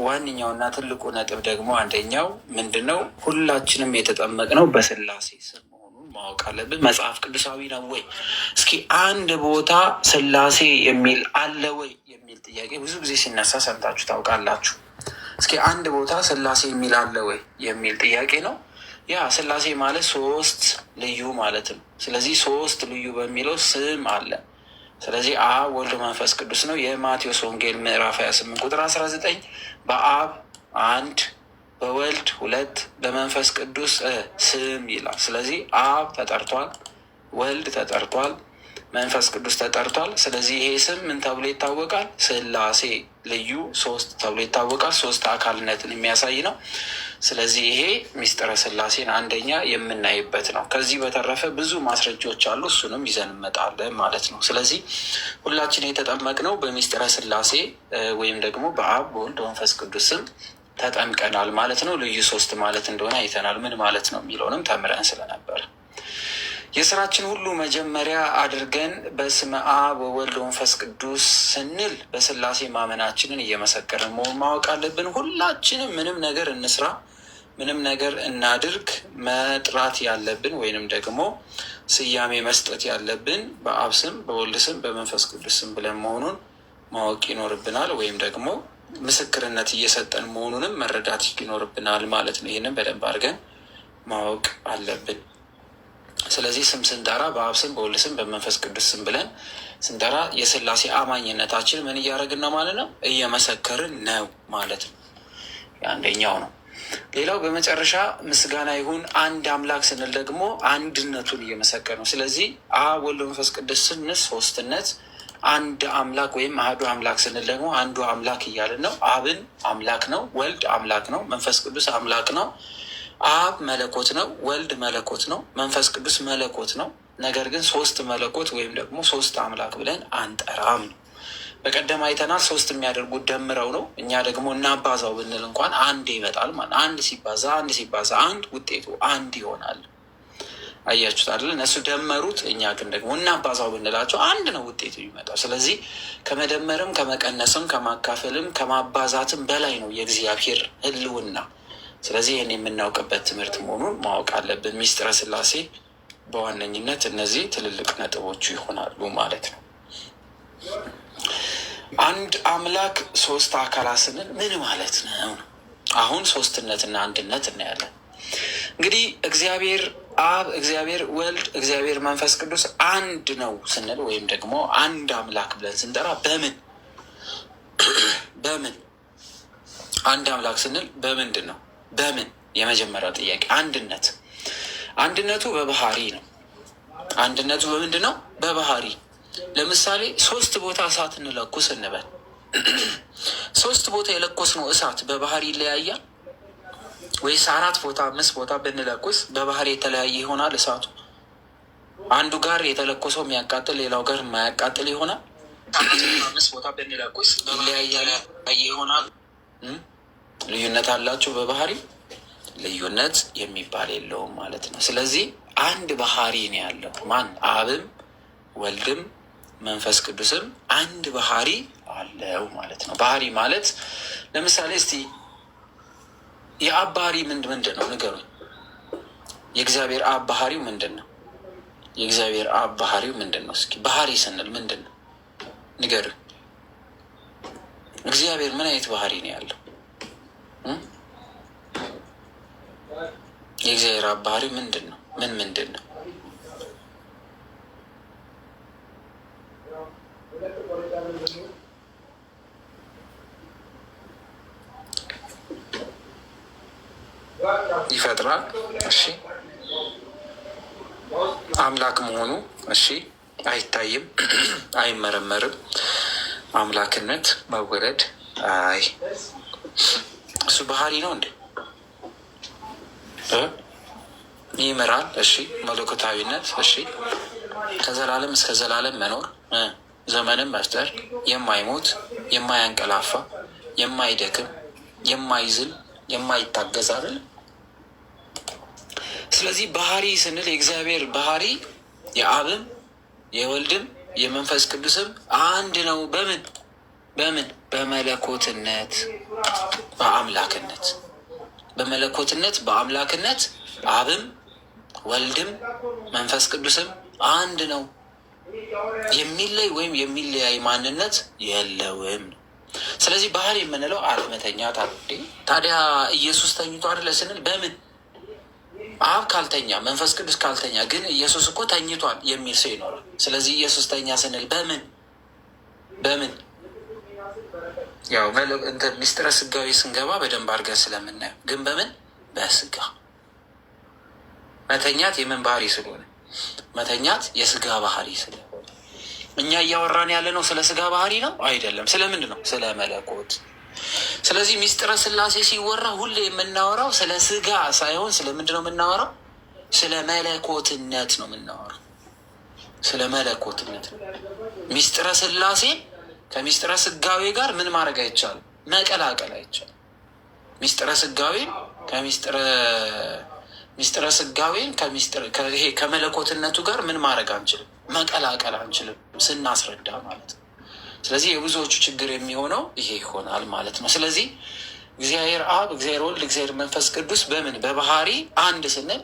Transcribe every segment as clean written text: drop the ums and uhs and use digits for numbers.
ዋነኛውና ትልቁ ነጥብ ደግሞ አንደኛው ምንድነው? ሁላችንም የተጠመቅነው በስላሴ ስም መሆኑን ማወቅ አለብን። መጽሐፍ ቅዱሳዊ ነው ወይ? እስኪ አንድ ቦታ ስላሴ የሚል አለ ወይ የሚል ጥያቄ ብዙ ጊዜ ሲነሳ ሰምታችሁ ታውቃላችሁ። እስኪ አንድ ቦታ ስላሴ የሚል አለ ወይ የሚል ጥያቄ ነው። ያ ስላሴ ማለት ሶስት ልዩ ማለት ነው። ስለዚህ ሶስት ልዩ በሚለው ስም አለ። ስለዚህ አብ ወልድ መንፈስ ቅዱስ ነው። የማቴዎስ ወንጌል ምዕራፍ 28 ቁጥር 19 በአብ አንድ፣ በወልድ ሁለት፣ በመንፈስ ቅዱስ ስም ይላል። ስለዚህ አብ ተጠርቷል፣ ወልድ ተጠርቷል፣ መንፈስ ቅዱስ ተጠርቷል። ስለዚህ ይሄ ስም ምን ተብሎ ይታወቃል? ስላሴ ልዩ ሶስት ተብሎ ይታወቃል። ሶስት አካልነትን የሚያሳይ ነው። ስለዚህ ይሄ ሚስጥረ ስላሴን አንደኛ የምናይበት ነው። ከዚህ በተረፈ ብዙ ማስረጃዎች አሉ። እሱንም ይዘን እንመጣለን ማለት ነው። ስለዚህ ሁላችን የተጠመቅነው በሚስጥረ ስላሴ ወይም ደግሞ በአብ በወልድ በመንፈስ ቅዱስ ስም ተጠምቀናል ማለት ነው። ልዩ ሶስት ማለት እንደሆነ አይተናል። ምን ማለት ነው የሚለውንም ተምረን ስለነበር የስራችን ሁሉ መጀመሪያ አድርገን በስመ አብ ወወልድ ወመንፈስ ቅዱስ ስንል በስላሴ ማመናችንን እየመሰከርን መሆን ማወቅ አለብን። ሁላችንም ምንም ነገር እንስራ፣ ምንም ነገር እናድርግ፣ መጥራት ያለብን ወይንም ደግሞ ስያሜ መስጠት ያለብን በአብ ስም፣ በወልድ ስም፣ በመንፈስ ቅዱስ ስም ብለን መሆኑን ማወቅ ይኖርብናል። ወይም ደግሞ ምስክርነት እየሰጠን መሆኑንም መረዳት ይኖርብናል ማለት ነው። ይህንን በደንብ አድርገን ማወቅ አለብን። ስለዚህ ስም ስንጠራ በአብ ስም፣ በወልድ ስም፣ በመንፈስ ቅዱስ ስም ብለን ስንጠራ የስላሴ አማኝነታችን ምን እያደረግን ነው ማለት ነው? እየመሰከርን ነው ማለት ነው። አንደኛው ነው። ሌላው በመጨረሻ ምስጋና ይሁን አንድ አምላክ ስንል ደግሞ አንድነቱን እየመሰከር ነው። ስለዚህ አብ ወልድ መንፈስ ቅዱስ ስንል ሶስትነት፣ አንድ አምላክ ወይም አሐዱ አምላክ ስንል ደግሞ አንዱ አምላክ እያልን ነው። አብን አምላክ ነው፣ ወልድ አምላክ ነው፣ መንፈስ ቅዱስ አምላክ ነው። አብ መለኮት ነው፣ ወልድ መለኮት ነው፣ መንፈስ ቅዱስ መለኮት ነው። ነገር ግን ሶስት መለኮት ወይም ደግሞ ሶስት አምላክ ብለን አንጠራም ነው። በቀደም አይተናል። ሶስት የሚያደርጉት ደምረው ነው። እኛ ደግሞ እናባዛው ብንል እንኳን አንድ ይመጣል ማለት አንድ ሲባዛ አንድ ውጤቱ አንድ ይሆናል። አያችሁት አይደል? እነሱ ደመሩት፣ እኛ ግን ደግሞ እናባዛው ብንላቸው አንድ ነው ውጤቱ የሚመጣው። ስለዚህ ከመደመርም ከመቀነስም ከማካፈልም ከማባዛትም በላይ ነው የእግዚአብሔር ሕልውና። ስለዚህ ይህን የምናውቅበት ትምህርት መሆኑን ማወቅ አለብን። ሚስጥረ ስላሴ በዋነኝነት እነዚህ ትልልቅ ነጥቦቹ ይሆናሉ ማለት ነው። አንድ አምላክ ሶስት አካላት ስንል ምን ማለት ነው? አሁን ሶስትነትና አንድነት እናያለን። እንግዲህ እግዚአብሔር አብ፣ እግዚአብሔር ወልድ፣ እግዚአብሔር መንፈስ ቅዱስ አንድ ነው ስንል ወይም ደግሞ አንድ አምላክ ብለን ስንጠራ በምን አንድ አምላክ ስንል በምንድን ነው? በምን? የመጀመሪያው ጥያቄ አንድነቱ በባህሪ ነው። አንድነቱ በምንድን ነው? በባህሪ። ለምሳሌ ሶስት ቦታ እሳት እንለኩስ እንበል። ሶስት ቦታ የለኮስነው እሳት በባህሪ ይለያያል ወይስ አራት ቦታ አምስት ቦታ ብንለኩስ በባህሪ የተለያየ ይሆናል? እሳቱ አንዱ ጋር የተለኮሰው የሚያቃጥል ሌላው ጋር የማያቃጥል ይሆናል? አምስት ቦታ ብንለኩስ ይለያያል ይሆናል? ልዩነት አላቸው በባህሪ? ልዩነት የሚባል የለውም ማለት ነው። ስለዚህ አንድ ባህሪ ነው ያለው። ማን? አብም ወልድም መንፈስ ቅዱስም አንድ ባህሪ አለው ማለት ነው። ባህሪ ማለት ለምሳሌ እስቲ የአብ ባህሪ ምንድን ነው ንገሩኝ። የእግዚአብሔር አብ ባህሪው ምንድን ነው? የእግዚአብሔር አብ ባህሪው ምንድን ነው? እስኪ ባህሪ ስንል ምንድን ነው ንገሩኝ። እግዚአብሔር ምን አይነት ባህሪ ነው ያለው? የእግዚአብሔር አብ ባህሪ ምንድን ነው? ምንድን ነው? ይፈጥራል። እሺ። አምላክ መሆኑ እሺ። አይታይም፣ አይመረመርም። አምላክነት መወለድ አይ እሱ ባህሪ ነው እንዴ? ይምራል። እሺ። መለኮታዊነት እሺ። ከዘላለም እስከ ዘላለም መኖር፣ ዘመንም መፍጠር፣ የማይሞት የማያንቀላፋ፣ የማይደክም፣ የማይዝል፣ የማይታገዝ አይደል? ስለዚህ ባህሪ ስንል የእግዚአብሔር ባህሪ የአብም የወልድም የመንፈስ ቅዱስም አንድ ነው። በምን በመለኮትነት በአምላክነት በመለኮትነት በአምላክነት አብም ወልድም መንፈስ ቅዱስም አንድ ነው። የሚለይ ወይም የሚለያይ ማንነት የለውም። ስለዚህ ባህሪ የምንለው አለመተኛት አለ። ታዲያ ኢየሱስ ተኝቶ አይደለ ስንል በምን አብ ካልተኛ መንፈስ ቅዱስ ካልተኛ ግን ኢየሱስ እኮ ተኝቷል የሚል ሰው ይኖራል። ስለዚህ ኢየሱስ ተኛ ስንል በምን ያው ሚስጥረ ስጋዊ ስንገባ በደንብ አድርገን ስለምናየው ግን በምን በስጋ መተኛት የምን ባህሪ ስለሆነ መተኛት የስጋ ባህሪ ስለሆነ እኛ እያወራን ያለ ነው ስለ ስጋ ባህሪ ነው አይደለም። ስለምንድን ነው? ስለ መለኮት። ስለዚህ ሚስጥረ ስላሴ ሲወራ ሁሌ የምናወራው ስለ ስጋ ሳይሆን ስለምንድን ነው የምናወራው? ስለ መለኮትነት ነው የምናወራው። ስለ መለኮትነት ነው። ሚስጥረ ስላሴ ከሚስጥረ ስጋዌ ጋር ምን ማድረግ አይቻልም? መቀላቀል አይቻልም። ሚስጥረ ስጋዌን ሚስጥረ ስጋዌን ከመለኮትነቱ ጋር ምን ማድረግ አንችልም? መቀላቀል አንችልም ስናስረዳ ማለት ነው። ስለዚህ የብዙዎቹ ችግር የሚሆነው ይሄ ይሆናል ማለት ነው። ስለዚህ እግዚአብሔር አብ፣ እግዚአብሔር ወልድ፣ እግዚአብሔር መንፈስ ቅዱስ በምን በባህሪ አንድ ስንል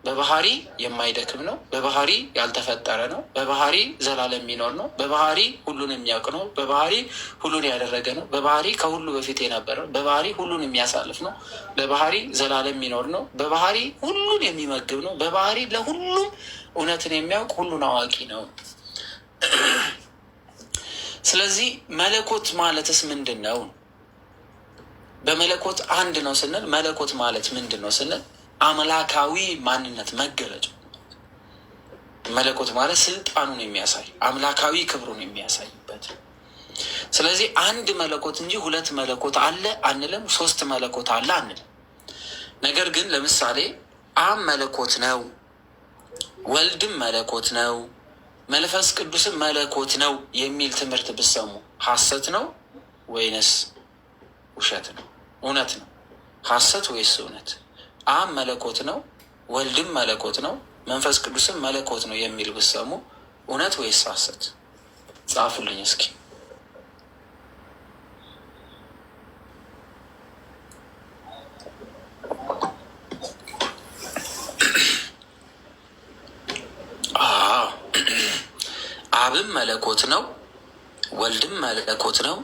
በባህሪ የማይደክም ነው። በባህሪ ያልተፈጠረ ነው። በባህሪ ዘላለም የሚኖር ነው። በባህሪ ሁሉን የሚያውቅ ነው። በባህሪ ሁሉን ያደረገ ነው። በባህሪ ከሁሉ በፊት የነበረ ነው። በባህሪ ሁሉን የሚያሳልፍ ነው። በባህሪ ዘላለም የሚኖር ነው። በባህሪ ሁሉን የሚመግብ ነው። በባህሪ ለሁሉም እውነትን የሚያውቅ ሁሉን አዋቂ ነው። ስለዚህ መለኮት ማለትስ ምንድን ነው? በመለኮት አንድ ነው ስንል መለኮት ማለት ምንድን ነው ስንል አምላካዊ ማንነት መገለጫ። መለኮት ማለት ስልጣኑን የሚያሳይ አምላካዊ ክብሩን የሚያሳይበት። ስለዚህ አንድ መለኮት እንጂ ሁለት መለኮት አለ አንልም፣ ሶስት መለኮት አለ አንልም። ነገር ግን ለምሳሌ አብ መለኮት ነው፣ ወልድም መለኮት ነው፣ መንፈስ ቅዱስም መለኮት ነው የሚል ትምህርት ብሰሙ ሐሰት ነው ወይንስ ውሸት ነው? እውነት ነው? ሐሰት ወይስ እውነት? አብ መለኮት ነው፣ ወልድም መለኮት ነው፣ መንፈስ ቅዱስም መለኮት ነው የሚል ብሰሙ እውነት ወይስ ሐሰት? ጻፉልኝ እስኪ። አብም መለኮት ነው፣ ወልድም መለኮት ነው፣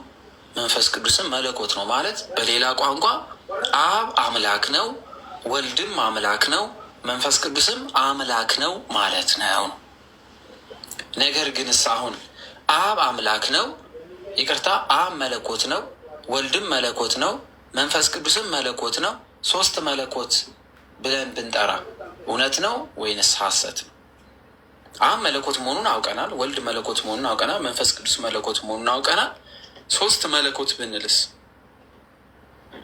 መንፈስ ቅዱስም መለኮት ነው ማለት በሌላ ቋንቋ አብ አምላክ ነው፣ ወልድም አምላክ ነው፣ መንፈስ ቅዱስም አምላክ ነው ማለት ነው። ነገር ግን አሁን አብ አምላክ ነው፣ ይቅርታ፣ አብ መለኮት ነው፣ ወልድም መለኮት ነው፣ መንፈስ ቅዱስም መለኮት ነው፣ ሶስት መለኮት ብለን ብንጠራ እውነት ነው ወይንስ ሐሰት ነው? አብ መለኮት መሆኑን አውቀናል፣ ወልድ መለኮት መሆኑን አውቀናል፣ መንፈስ ቅዱስ መለኮት መሆኑን አውቀናል። ሶስት መለኮት ብንልስ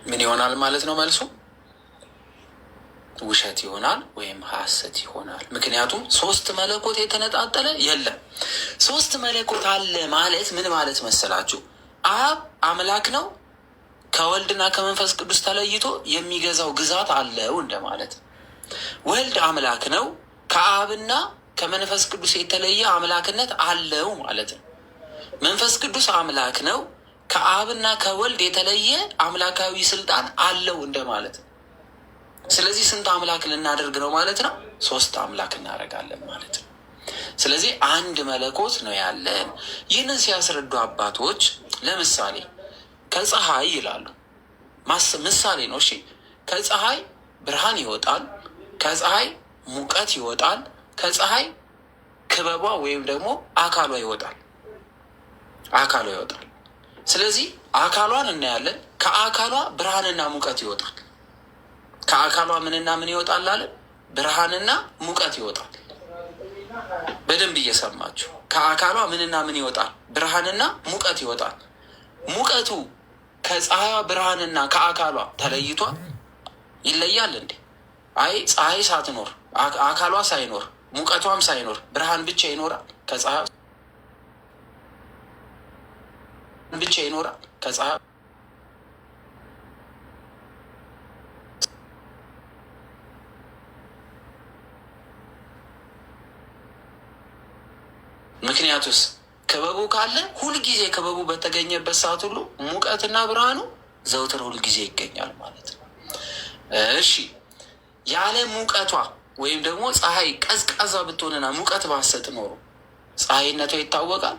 ምን ይሆናል ማለት ነው? መልሱ ውሸት ይሆናል ወይም ሐሰት ይሆናል። ምክንያቱም ሶስት መለኮት የተነጣጠለ የለም። ሶስት መለኮት አለ ማለት ምን ማለት መሰላችሁ? አብ አምላክ ነው፣ ከወልድና ከመንፈስ ቅዱስ ተለይቶ የሚገዛው ግዛት አለው እንደማለት። ወልድ አምላክ ነው፣ ከአብና ከመንፈስ ቅዱስ የተለየ አምላክነት አለው ማለት ነው። መንፈስ ቅዱስ አምላክ ነው፣ ከአብና ከወልድ የተለየ አምላካዊ ስልጣን አለው እንደማለት ነው። ስለዚህ ስንት አምላክ ልናደርግ ነው ማለት ነው? ሶስት አምላክ እናደርጋለን ማለት ነው። ስለዚህ አንድ መለኮት ነው ያለን። ይህንን ሲያስረዱ አባቶች ለምሳሌ ከፀሐይ ይላሉ። ምሳሌ ነው እሺ። ከፀሐይ ብርሃን ይወጣል፣ ከፀሐይ ሙቀት ይወጣል፣ ከፀሐይ ክበቧ ወይም ደግሞ አካሏ ይወጣል። ስለዚህ አካሏን እናያለን። ከአካሏ ብርሃንና ሙቀት ይወጣል። ከአካሏ ምንና ምን ይወጣል አለ? ብርሃንና ሙቀት ይወጣል። በደንብ እየሰማችሁ። ከአካሏ ምንና ምን ይወጣል? ብርሃንና ሙቀት ይወጣል። ሙቀቱ ከፀሐይዋ ብርሃንና ከአካሏ ተለይቷል? ይለያል እንዴ? አይ ፀሐይ ሳትኖር አካሏ ሳይኖር ሙቀቷም ሳይኖር ብርሃን ብቻ ይኖራል? ከፀሐይ ብቻ ይኖራል? ከፀሐይ ምክንያቱስ ክበቡ ካለ ሁልጊዜ ክበቡ በተገኘበት ሰዓት ሁሉ ሙቀትና ብርሃኑ ዘውትር ሁልጊዜ ይገኛል ማለት ነው። እሺ ያለ ሙቀቷ ወይም ደግሞ ፀሐይ ቀዝቃዛ ብትሆንና ሙቀት ባሰጥ ኖሮ ፀሐይነቷ ይታወቃል?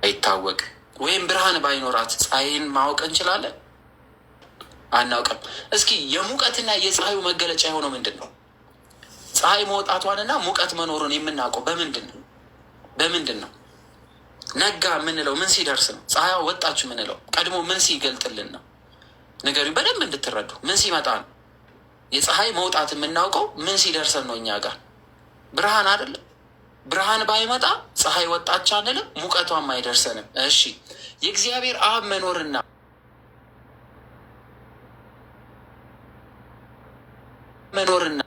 አይታወቅ። ወይም ብርሃን ባይኖራት ፀሐይን ማወቅ እንችላለን? አናውቅም። እስኪ የሙቀትና የፀሐዩ መገለጫ የሆነው ምንድን ነው? ፀሐይ መውጣቷንና ሙቀት መኖሩን የምናውቀው በምንድን ነው? በምንድን ነው? ነጋ የምንለው ምን ሲደርስ ነው? ፀሐይ ወጣች የምንለው ቀድሞ ምን ሲገልጥልን ነው? ንገሩኝ በደንብ እንድትረዱ። ምን ሲመጣ ነው? የፀሐይ መውጣት የምናውቀው ምን ሲደርሰን ነው? እኛ ጋር ብርሃን አይደለም። ብርሃን ባይመጣ ፀሐይ ወጣች አንልም፣ ሙቀቷም አይደርሰንም። እሺ የእግዚአብሔር አብ መኖርና መኖርና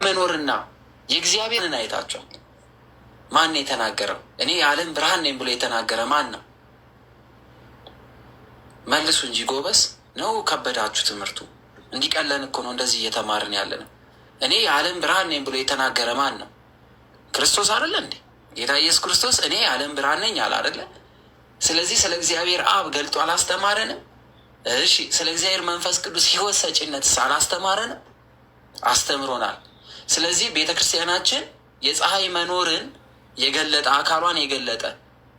መኖርና የእግዚአብሔርን አይታቸዋል። ማን የተናገረው? እኔ የዓለም ብርሃን ነኝ ብሎ የተናገረ ማን ነው? መልሱ እንጂ ጎበስ ነው። ከበዳችሁ ትምህርቱ? እንዲቀለን እኮ ነው እንደዚህ እየተማርን ያለ ነው። እኔ የዓለም ብርሃን ነኝ ብሎ የተናገረ ማን ነው? ክርስቶስ አይደለ እንዴ? ጌታ ኢየሱስ ክርስቶስ እኔ የዓለም ብርሃን ነኝ አለ አይደለ? ስለዚህ ስለ እግዚአብሔር አብ ገልጦ አላስተማረንም? እሺ ስለ እግዚአብሔር መንፈስ ቅዱስ ሕይወት ሰጪነትስ አላስተማረንም? አስተምሮናል። ስለዚህ ቤተ ክርስቲያናችን የፀሐይ መኖርን የገለጠ አካሏን የገለጠ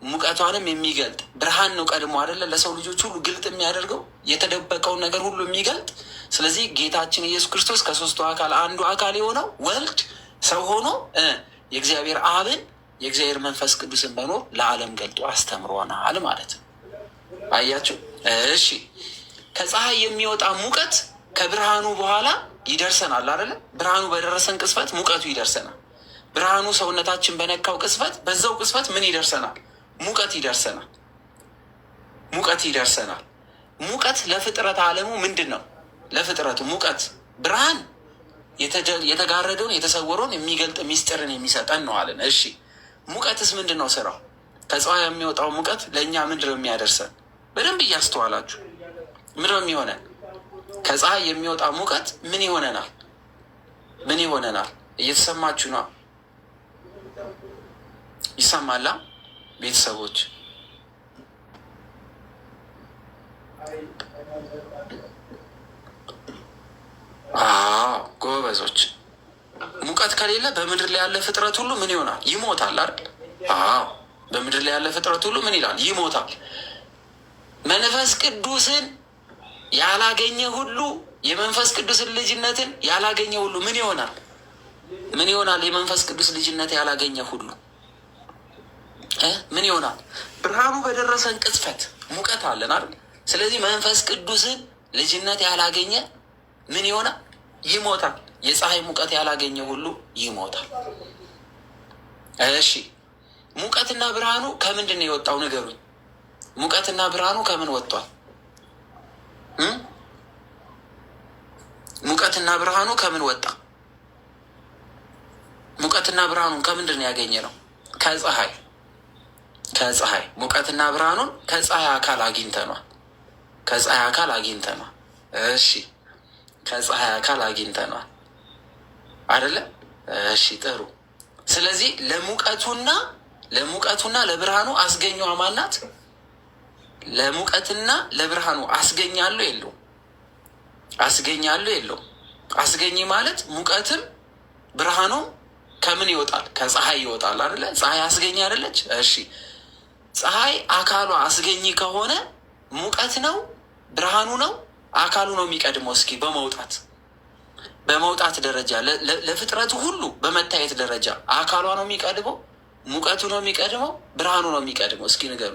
ሙቀቷንም የሚገልጥ ብርሃን ነው። ቀድሞ አይደለ ለሰው ልጆች ሁሉ ግልጥ የሚያደርገው የተደበቀውን ነገር ሁሉ የሚገልጥ። ስለዚህ ጌታችን ኢየሱስ ክርስቶስ ከሶስቱ አካል አንዱ አካል የሆነው ወልድ ሰው ሆኖ የእግዚአብሔር አብን የእግዚአብሔር መንፈስ ቅዱስን መኖር ለዓለም ገልጦ አስተምሮናል ማለት ነው። አያችሁ? እሺ ከፀሐይ የሚወጣ ሙቀት ከብርሃኑ በኋላ ይደርሰናል አይደለ? ብርሃኑ በደረሰን ቅስፈት ሙቀቱ ይደርሰናል። ብርሃኑ ሰውነታችን በነካው ቅስፈት በዛው ቅስፈት ምን ይደርሰናል? ሙቀት ይደርሰናል። ሙቀት ይደርሰናል። ሙቀት ለፍጥረት ዓለሙ ምንድን ነው? ለፍጥረቱ ሙቀት ብርሃን የተጋረደውን የተሰወረውን የሚገልጥ ሚስጥርን የሚሰጠን ነው አለን። እሺ ሙቀትስ ምንድን ነው ስራው? ከፀሐይ የሚወጣው ሙቀት ለእኛ ምንድን ነው የሚያደርሰን? በደንብ እያስተዋላችሁ ምንድን ነው የሚሆነን? ከፀሐይ የሚወጣ ሙቀት ምን ይሆነናል? ምን ይሆነናል? እየተሰማችሁ ነው? ይሰማላ ቤተሰቦች? ጎበዞች። ሙቀት ከሌለ በምድር ላይ ያለ ፍጥረት ሁሉ ምን ይሆናል? ይሞታል አይደል? በምድር ላይ ያለ ፍጥረት ሁሉ ምን ይላል? ይሞታል። መንፈስ ቅዱስን ያላገኘ ሁሉ የመንፈስ ቅዱስን ልጅነትን ያላገኘ ሁሉ ምን ይሆናል? ምን ይሆናል? የመንፈስ ቅዱስ ልጅነት ያላገኘ ሁሉ ምን ይሆናል? ብርሃኑ በደረሰን ቅጽበት ሙቀት አለን አይደል? ስለዚህ መንፈስ ቅዱስን ልጅነት ያላገኘ ምን ይሆናል? ይሞታል። የፀሐይ ሙቀት ያላገኘ ሁሉ ይሞታል። እሺ ሙቀትና ብርሃኑ ከምንድን ነው የወጣው? ንገሩኝ። ሙቀትና ብርሃኑ ከምን ወጥቷል? ሙቀትና ብርሃኑ ከምን ወጣ? ሙቀትና ብርሃኑን ከምንድን ነው ያገኘ ነው? ከፀሐይ። ከፀሐይ ሙቀትና ብርሃኑን ከፀሐይ አካል አግኝተኗል። ከፀሐይ አካል አግኝተኗል። እሺ ከፀሐይ አካል አግኝተኗል አይደለ? እሺ ጥሩ። ስለዚህ ለሙቀቱና ለብርሃኑ አስገኘዋ ማናት? ለሙቀትና ለብርሃኑ አስገኛለሁ የለው? አስገኛለሁ የለው? አስገኝ ማለት ሙቀትም ብርሃኑም ከምን ይወጣል? ከፀሐይ ይወጣል አይደለ? ፀሐይ አስገኝ አይደለች? እሺ ፀሐይ አካሏ አስገኝ ከሆነ ሙቀት ነው ብርሃኑ ነው አካሉ ነው የሚቀድመው? እስኪ በመውጣት ደረጃ ለፍጥረቱ ሁሉ በመታየት ደረጃ አካሏ ነው የሚቀድመው? ሙቀቱ ነው የሚቀድመው? ብርሃኑ ነው የሚቀድመው? እስኪ ንገሩ።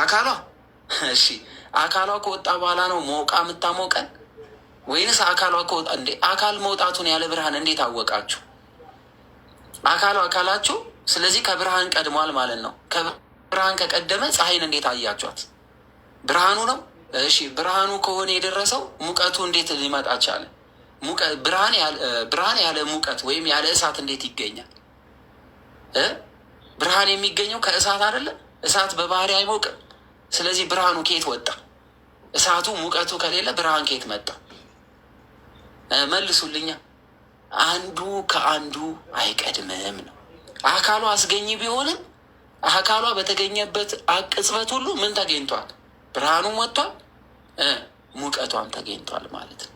አካሏ። እሺ አካሏ ከወጣ በኋላ ነው ሞቃ የምታሞቀን ወይንስ አካሏ ከወጣ? እንዴ አካል መውጣቱን ያለ ብርሃን እንዴት አወቃችሁ? አካላችሁ ስለዚህ ከብርሃን ቀድሟል ማለት ነው። ከብርሃን ከቀደመ ፀሐይን እንዴት አያችኋት? ብርሃኑ ነው። እሺ ብርሃኑ ከሆነ የደረሰው ሙቀቱ እንዴት ሊመጣ ቻለ? ብርሃን ያለ ሙቀት ወይም ያለ እሳት እንዴት ይገኛል? ብርሃን የሚገኘው ከእሳት አይደለም? እሳት በባህሪ አይሞቅም። ስለዚህ ብርሃኑ ከየት ወጣ? እሳቱ ሙቀቱ ከሌለ ብርሃን ከየት መጣ? መልሱልኛ። አንዱ ከአንዱ አይቀድምም ነው። አካሏ አስገኝ ቢሆንም አካሏ በተገኘበት ቅጽበት ሁሉ ምን ተገኝቷል? ብርሃኑም ወጥቷል፣ ሙቀቷም ተገኝቷል ማለት ነው።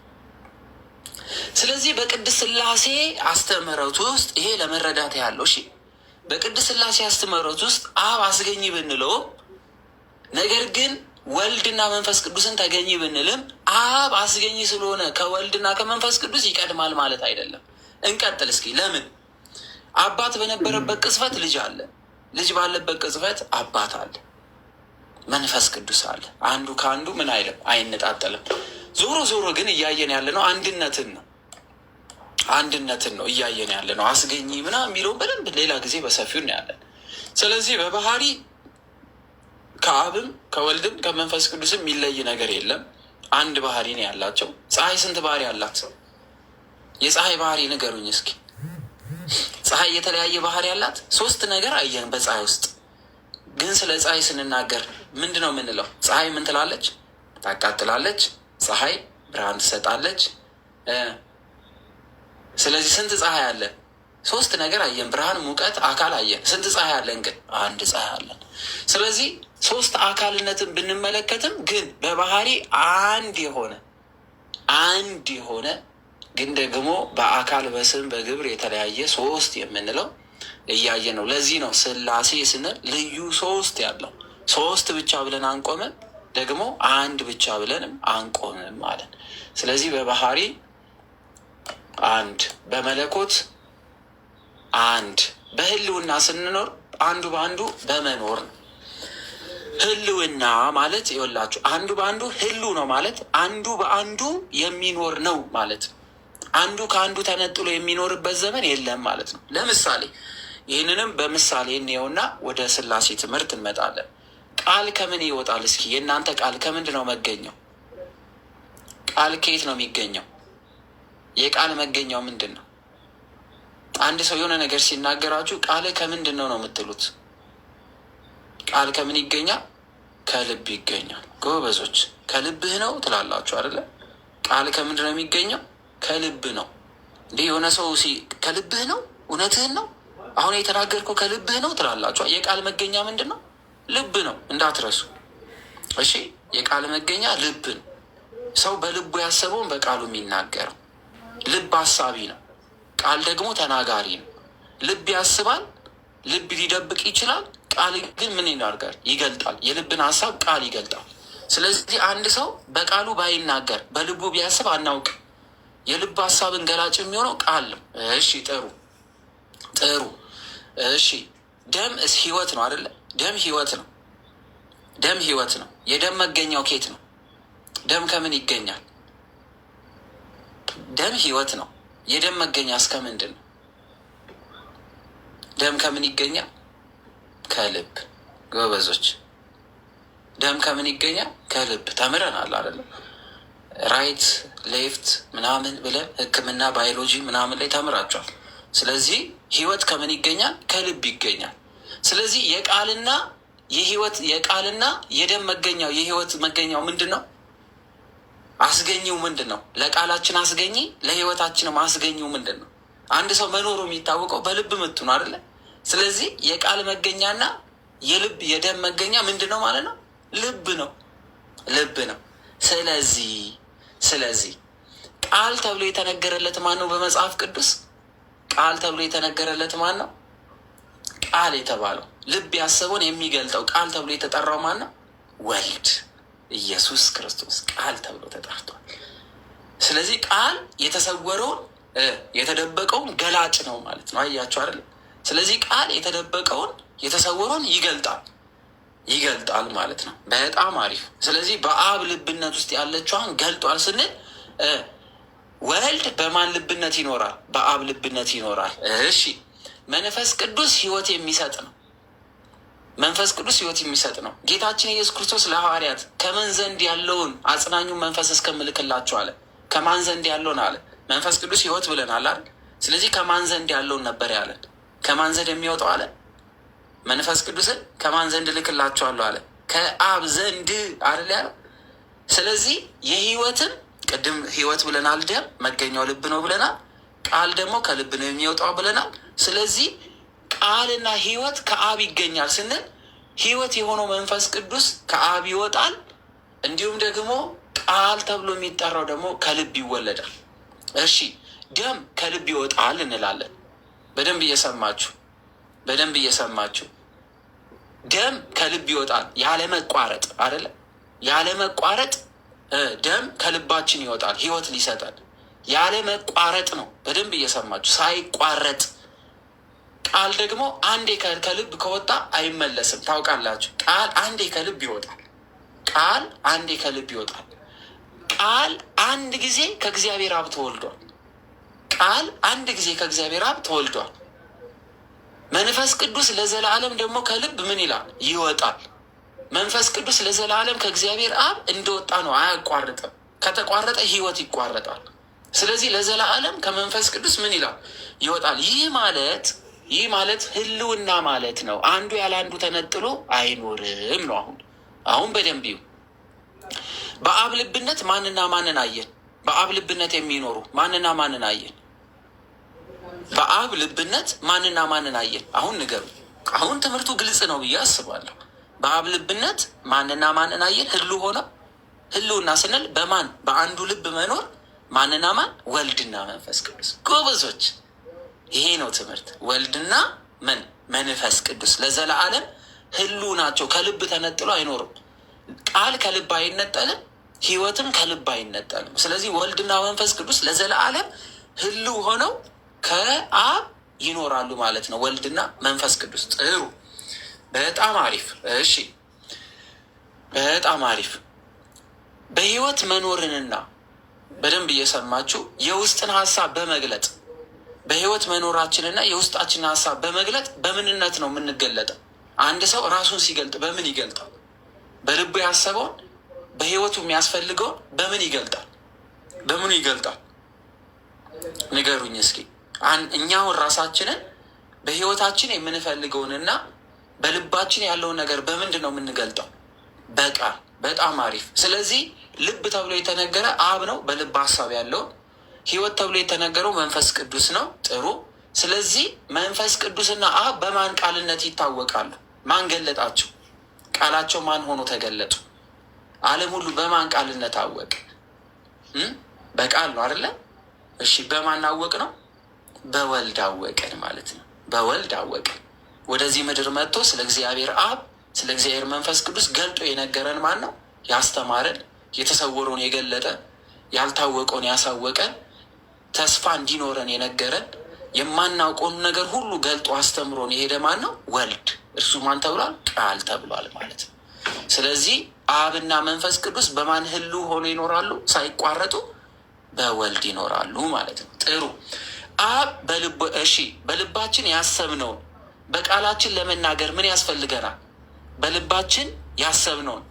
ስለዚህ በቅድስት ሥላሴ አስተምህሮት ውስጥ ይሄ ለመረዳት ያለው እሺ፣ በቅድስት ሥላሴ አስተምህሮት ውስጥ አብ አስገኝ ብንለውም ነገር ግን ወልድና መንፈስ ቅዱስን ተገኝ ብንልም አብ አስገኝ ስለሆነ ከወልድና ከመንፈስ ቅዱስ ይቀድማል ማለት አይደለም። እንቀጥል እስኪ። ለምን? አባት በነበረበት ቅጽበት ልጅ አለ፣ ልጅ ባለበት ቅጽበት አባት አለ፣ መንፈስ ቅዱስ አለ። አንዱ ከአንዱ ምን አይልም፣ አይነጣጠልም። ዞሮ ዞሮ ግን እያየን ያለ ነው አንድነትን ነው እያየን ያለ ነው። አስገኝ ምናምን የሚለው በደንብ ሌላ ጊዜ በሰፊው እናያለን። ስለዚህ በባህሪ ከአብም ከወልድም ከመንፈስ ቅዱስም የሚለይ ነገር የለም። አንድ ባህሪ ነው ያላቸው። ፀሐይ ስንት ባህሪ አላት? የፀሐይ ባህሪ ንገሩኝ እስኪ። ፀሐይ የተለያየ ባህሪ አላት። 3 ነገር አየን በፀሐይ ውስጥ። ግን ስለ ፀሐይ ስንናገር ምንድን ነው የምንለው? ፀሐይ ምን ትላለች? ታቃጥላለች። ፀሐይ ብርሃን ትሰጣለች። ስለዚህ ስንት ፀሐይ አለ? 3 ነገር አየን። ብርሃን፣ ሙቀት፣ አካል አየን። ስንት ፀሐይ አለን? ግን አንድ ፀሐይ አለን። ስለዚህ 3 አካልነትን ብንመለከትም ግን በባህሪ አንድ የሆነ ግን ደግሞ በአካል በስም በግብር የተለያየ 3 የምንለው እያየ ነው። ለዚህ ነው ሥላሴ ስንል ልዩ 3 ያለው። 3 ብቻ ብለን አንቆምም፣ ደግሞ አንድ ብቻ ብለንም አንቆምም ማለት። ስለዚህ በባህሪ አንድ፣ በመለኮት አንድ፣ በህልውና ስንኖር አንዱ በአንዱ በመኖር ነው። ህልውና ማለት ይኸውላችሁ አንዱ በአንዱ ህሉ ነው ማለት አንዱ በአንዱ የሚኖር ነው ማለት ነው። አንዱ ከአንዱ ተነጥሎ የሚኖርበት ዘመን የለም ማለት ነው። ለምሳሌ ይህንንም በምሳሌ እንየውና ወደ ሥላሴ ትምህርት እንመጣለን። ቃል ከምን ይወጣል? እስኪ የእናንተ ቃል ከምንድን ነው መገኘው? ቃል ከየት ነው የሚገኘው? የቃል መገኛው ምንድን ነው? አንድ ሰው የሆነ ነገር ሲናገራችሁ ቃል ከምንድን ነው የምትሉት? ቃል ከምን ይገኛል? ከልብ ይገኛል። ጎበዞች፣ ከልብህ ነው ትላላችሁ አይደለ? ቃል ከምንድን ነው የሚገኘው? ከልብ ነው። እንዲህ የሆነ ሰው ከልብህ ነው፣ እውነትህን ነው፣ አሁን የተናገርከው ከልብህ ነው ትላላችሁ። የቃል መገኛ ምንድን ነው? ልብ ነው፣ እንዳትረሱ እሺ። የቃል መገኛ ልብ ነው። ሰው በልቡ ያሰበውን በቃሉ የሚናገረው ልብ አሳቢ ነው። ቃል ደግሞ ተናጋሪ ነው። ልብ ያስባል፣ ልብ ሊደብቅ ይችላል። ቃል ግን ምን ይናገር? ይገልጣል። የልብን ሀሳብ ቃል ይገልጣል። ስለዚህ አንድ ሰው በቃሉ ባይናገር በልቡ ቢያስብ አናውቅ። የልብ ሀሳብን ገላጭ የሚሆነው ቃል ነው። እሺ ጥሩ። እሺ ደም ህይወት ነው አይደለ? ደም ህይወት ነው። የደም መገኛው ኬት ነው? ደም ከምን ይገኛል? ደም ህይወት ነው። የደም መገኛ እስከ ምንድን ነው? ደም ከምን ይገኛል? ከልብ። ጎበዞች፣ ደም ከምን ይገኛል? ከልብ። ተምረናል አይደለም? ራይት ሌፍት ምናምን ብለን ሕክምና ባዮሎጂ ምናምን ላይ ተምራቸዋል። ስለዚህ ህይወት ከምን ይገኛል? ከልብ ይገኛል። ስለዚህ የቃልና የደም መገኛው የህይወት መገኛው ምንድን ነው? አስገኘው ምንድን ነው? ለቃላችን አስገኝ፣ ለህይወታችንም አስገኘው ምንድን ነው? አንድ ሰው መኖሩ የሚታወቀው በልብ ምቱ ነው አይደለ? ስለዚህ የቃል መገኛና የደም መገኛ ምንድን ነው ማለት ነው? ልብ ነው። ስለዚህ ቃል ተብሎ የተነገረለት ማን ነው? በመጽሐፍ ቅዱስ ቃል ተብሎ የተነገረለት ማን ነው? ቃል የተባለው ልብ ያሰበውን የሚገልጠው ቃል ተብሎ የተጠራው ማን ነው? ወልድ ኢየሱስ ክርስቶስ ቃል ተብሎ ተጠርቷል። ስለዚህ ቃል የተሰወረውን የተደበቀውን ገላጭ ነው ማለት ነው። አያችሁ አይደል? ስለዚህ ቃል የተደበቀውን የተሰወረውን ይገልጣል ማለት ነው። በጣም አሪፍ። ስለዚህ በአብ ልብነት ውስጥ ያለችዋን ገልጧል ስንል ወልድ በማን ልብነት ይኖራል? በአብ ልብነት ይኖራል። እሺ፣ መንፈስ ቅዱስ ህይወት የሚሰጥ ነው። ጌታችን ኢየሱስ ክርስቶስ ለሐዋርያት ከማን ዘንድ ያለውን አጽናኙ መንፈስ እስከምልክላችሁ አለ። ከማን ዘንድ ያለውን አለ? መንፈስ ቅዱስ ህይወት ብለናል አይደል? ስለዚህ ከማን ዘንድ ያለውን ነበር ያለን? ከማን ዘንድ የሚወጣው አለ? መንፈስ ቅዱስን ከማን ዘንድ ልክላችኋለሁ አለ? ከአብ ዘንድ አይደል ያለው? ስለዚህ የህይወትን ቅድም ህይወት ብለናል። ደም መገኛው ልብ ነው ብለናል። ቃል ደግሞ ከልብ ነው የሚወጣው ብለናል። ስለዚህ ቃልና ህይወት ከአብ ይገኛል ስንል ህይወት የሆነው መንፈስ ቅዱስ ከአብ ይወጣል። እንዲሁም ደግሞ ቃል ተብሎ የሚጠራው ደግሞ ከልብ ይወለዳል። እሺ ደም ከልብ ይወጣል እንላለን። በደንብ እየሰማችሁ በደንብ እየሰማችሁ ደም ከልብ ይወጣል ያለመቋረጥ አይደለ? ያለመቋረጥ ደም ከልባችን ይወጣል ህይወት ሊሰጠን ያለመቋረጥ ነው። በደንብ እየሰማችሁ ሳይቋረጥ። ቃል ደግሞ አንዴ ከልብ ከወጣ አይመለስም። ታውቃላችሁ፣ ቃል አንዴ ከልብ ይወጣል። ቃል አንዴ ከልብ ይወጣል። ቃል አንድ ጊዜ ከእግዚአብሔር አብ ተወልዷል። ቃል አንድ ጊዜ ከእግዚአብሔር አብ ተወልዷል። መንፈስ ቅዱስ ለዘላለም ደግሞ ከልብ ምን ይላል? ይወጣል። መንፈስ ቅዱስ ለዘላለም ከእግዚአብሔር አብ እንደወጣ ነው፣ አያቋርጥም። ከተቋረጠ ህይወት ይቋረጣል። ስለዚህ ለዘላለም ከመንፈስ ቅዱስ ምን ይላል? ይወጣል። ይህ ማለት ህልውና ማለት ነው። አንዱ ያለ አንዱ ተነጥሎ አይኖርም ነው። አሁን በደንብ ይሁ በአብ ልብነት ማንና ማንን አየን? በአብ ልብነት የሚኖሩ ማንና ማንን አየን? በአብ ልብነት ማንና ማንን አየን? አሁን ንገሩ። አሁን ትምህርቱ ግልጽ ነው ብዬ አስባለሁ። በአብ ልብነት ማንና ማንን አየን? ህልውና ስንል በማን በአንዱ ልብ መኖር ማንና ማን? ወልድና መንፈስ ቅዱስ። ጎበዞች፣ ይሄ ነው ትምህርት። ወልድና መንፈስ ቅዱስ ለዘላለም ህልው ናቸው። ከልብ ተነጥሎ አይኖሩም። ቃል ከልብ አይነጠልም፣ ህይወትም ከልብ አይነጠልም። ስለዚህ ወልድና መንፈስ ቅዱስ ለዘላለም ህልው ሆነው ከአብ ይኖራሉ ማለት ነው። ወልድና መንፈስ ቅዱስ። ጥሩ፣ በጣም አሪፍ። እሺ፣ በጣም አሪፍ። በህይወት መኖርንና በደንብ እየሰማችሁ የውስጥን ሀሳብ በመግለጥ በህይወት መኖራችንና የውስጣችንን ሀሳብ በመግለጥ በምንነት ነው የምንገለጠው። አንድ ሰው ራሱን ሲገልጥ በምን ይገልጣል? በልቡ ያሰበውን በህይወቱ የሚያስፈልገውን በምን ይገልጣል? በምኑ ይገልጣል? ንገሩኝ እስኪ። እኛውን ራሳችንን በህይወታችን የምንፈልገውንና በልባችን ያለውን ነገር በምንድን ነው የምንገልጠው? በቃል። በጣም አሪፍ። ስለዚህ ልብ ተብሎ የተነገረ አብ ነው፣ በልብ ሀሳብ ያለውን። ህይወት ተብሎ የተነገረው መንፈስ ቅዱስ ነው። ጥሩ። ስለዚህ መንፈስ ቅዱስና አብ በማን ቃልነት ይታወቃሉ? ማን ገለጣቸው? ቃላቸው ማን ሆኖ ተገለጡ? ዓለም ሁሉ በማን ቃልነት አወቅ? በቃል ነው አይደለ? እሺ፣ በማን አወቅ ነው? በወልድ አወቅን ማለት ነው። በወልድ አወቅን። ወደዚህ ምድር መጥቶ ስለ እግዚአብሔር አብ ስለ እግዚአብሔር መንፈስ ቅዱስ ገልጦ የነገረን ማን ነው? ያስተማረን፣ የተሰወረውን የገለጠ፣ ያልታወቀውን ያሳወቀን፣ ተስፋ እንዲኖረን የነገረን፣ የማናውቀውን ነገር ሁሉ ገልጦ አስተምሮን የሄደ ማን ነው? ወልድ። እርሱ ማን ተብሏል? ቃል ተብሏል ማለት ነው። ስለዚህ አብና መንፈስ ቅዱስ በማን ህልው ሆኖ ይኖራሉ? ሳይቋረጡ በወልድ ይኖራሉ ማለት ነው። ጥሩ። አብ በልባችን ያሰብነውን በቃላችን ለመናገር ምን ያስፈልገናል? በልባችን ያሰብነውን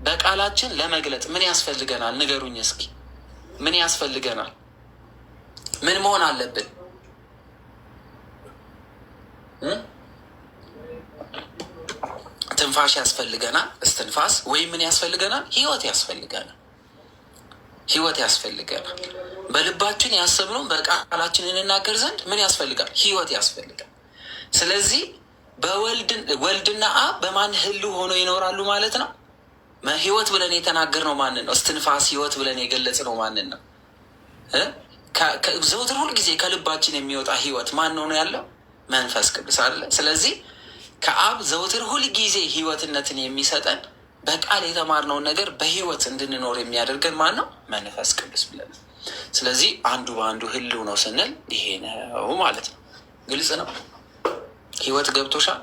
በቃላችን ለመግለጥ ምን ያስፈልገናል? ንገሩኝ እስኪ። ምን ያስፈልገናል? ምን መሆን አለብን? ትንፋሽ ያስፈልገናል። እስትንፋስ ወይም ምን ያስፈልገናል? ህይወት ያስፈልገናል። ህይወት ያስፈልገናል። በልባችን ያሰብነውን በቃላችን እንናገር ዘንድ ምን ያስፈልጋል? ህይወት ያስፈልጋል። ስለዚህ ወልድና አብ በማን ህልው ሆኖ ይኖራሉ ማለት ነው? ህይወት ብለን የተናገርነው ማንን ነው? እስትንፋስ ህይወት ብለን የገለጽነው ማንን ነው? ዘውትር ሁልጊዜ ከልባችን የሚወጣ ህይወት ማን ነው ያለው? መንፈስ ቅዱስ አለ። ስለዚህ ከአብ ዘውትር ሁልጊዜ ህይወትነትን የሚሰጠን በቃል የተማርነውን ነገር በህይወት እንድንኖር የሚያደርገን ማን ነው? መንፈስ ቅዱስ ብለን። ስለዚህ አንዱ በአንዱ ህልው ነው ስንል ይሄ ነው ማለት ነው። ግልጽ ነው። ህይወት ገብቶሻል?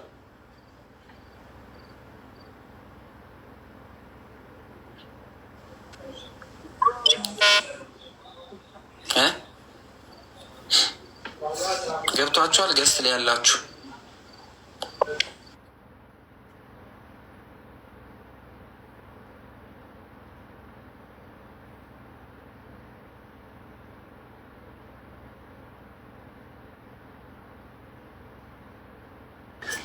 ገብቷችኋል? ገስት ላይ ያላችሁ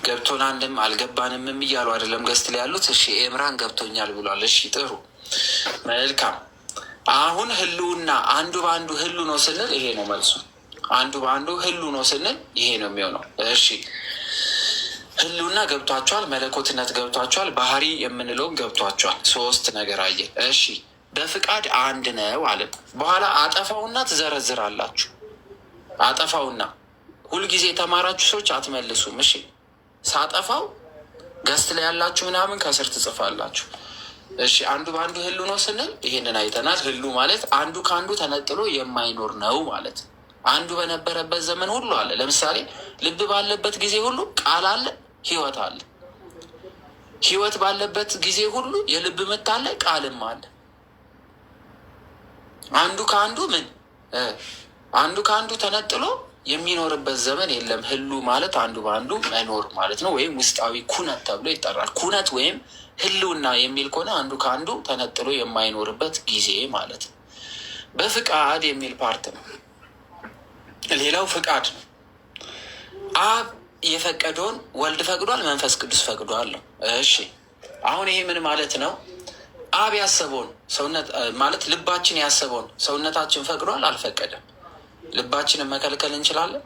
ገብቶን አንድም አልገባንምም እያሉ አይደለም ገስት ላይ ያሉት። እሺ ኤምራን ገብቶኛል ብሏል። እሺ ጥሩ መልካም። አሁን ህልውና አንዱ በአንዱ ህሉ ነው ስንል ይሄ ነው መልሱ። አንዱ በአንዱ ህሉ ነው ስንል ይሄ ነው የሚሆነው። እሺ ህልውና ገብቷቸዋል፣ መለኮትነት ገብቷቸዋል፣ ባህሪ የምንለውም ገብቷቸዋል። ሶስት ነገር አየን። እሺ በፍቃድ አንድ ነው አለን። በኋላ አጠፋውና ትዘረዝራላችሁ። አጠፋውና ሁልጊዜ የተማራችሁ ሰዎች አትመልሱም። እሺ ሳጠፋው ገስት ላይ ያላችሁ ምናምን ከስር ትጽፋላችሁ። እሺ አንዱ በአንዱ ህሉ ነው ስንል ይሄንን አይተናል። ህሉ ማለት አንዱ ከአንዱ ተነጥሎ የማይኖር ነው ማለት። አንዱ በነበረበት ዘመን ሁሉ አለ። ለምሳሌ ልብ ባለበት ጊዜ ሁሉ ቃል አለ፣ ህይወት አለ። ህይወት ባለበት ጊዜ ሁሉ የልብ ምት አለ፣ ቃልም አለ። አንዱ ከአንዱ አንዱ ከአንዱ ተነጥሎ የሚኖርበት ዘመን የለም። ህሉ ማለት አንዱ በአንዱ መኖር ማለት ነው፣ ወይም ውስጣዊ ኩነት ተብሎ ይጠራል። ኩነት ወይም ህልውና የሚል ከሆነ አንዱ ከአንዱ ተነጥሎ የማይኖርበት ጊዜ ማለት ነው። በፍቃድ የሚል ፓርት ነው። ሌላው ፍቃድ ነው። አብ የፈቀደውን ወልድ ፈቅዷል፣ መንፈስ ቅዱስ ፈቅዷል ነው። እሺ አሁን ይሄ ምን ማለት ነው? አብ ያሰበውን ሰውነት ማለት ልባችን ያሰበውን ሰውነታችን ፈቅዷል አልፈቀደም? ልባችንን መከልከል እንችላለን?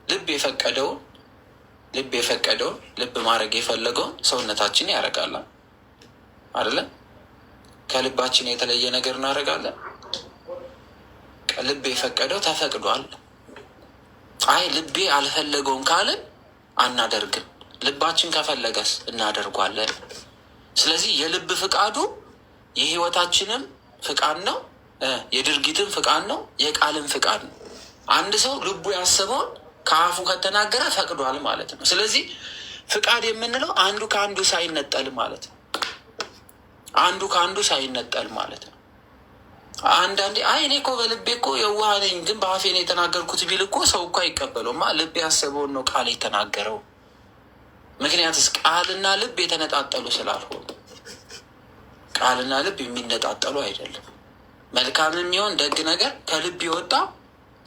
ልብ የፈቀደውን ልብ ማድረግ የፈለገውን ሰውነታችን ያደርጋል አይደለም? ከልባችን የተለየ ነገር እናደርጋለን? ልብ የፈቀደው ተፈቅዷል። አይ ልቤ አልፈለገውም ካልን አናደርግም። ልባችን ከፈለገስ እናደርጓለን። ስለዚህ የልብ ፍቃዱ የህይወታችንም ፍቃድ ነው፣ የድርጊትም ፍቃድ ነው፣ የቃልም ፍቃድ ነው። አንድ ሰው ልቡ ያሰበውን ከአፉ ከተናገረ ፈቅዷል ማለት ነው። ስለዚህ ፍቃድ የምንለው አንዱ ከአንዱ ሳይነጠል ማለት ነው። አንዱ ከአንዱ ሳይነጠል ማለት ነው። አንዳንዴ አይ እኔ እኮ በልቤ እኮ የዋህ ነኝ ግን በአፌ ነው የተናገርኩት ቢል እኮ ሰው እኮ አይቀበለውማ። ልብ ያሰበውን ነው ቃል የተናገረው። ምክንያቱስ ቃልና ልብ የተነጣጠሉ ስላልሆኑ፣ ቃልና ልብ የሚነጣጠሉ አይደለም። መልካም የሚሆን ደግ ነገር ከልብ የወጣ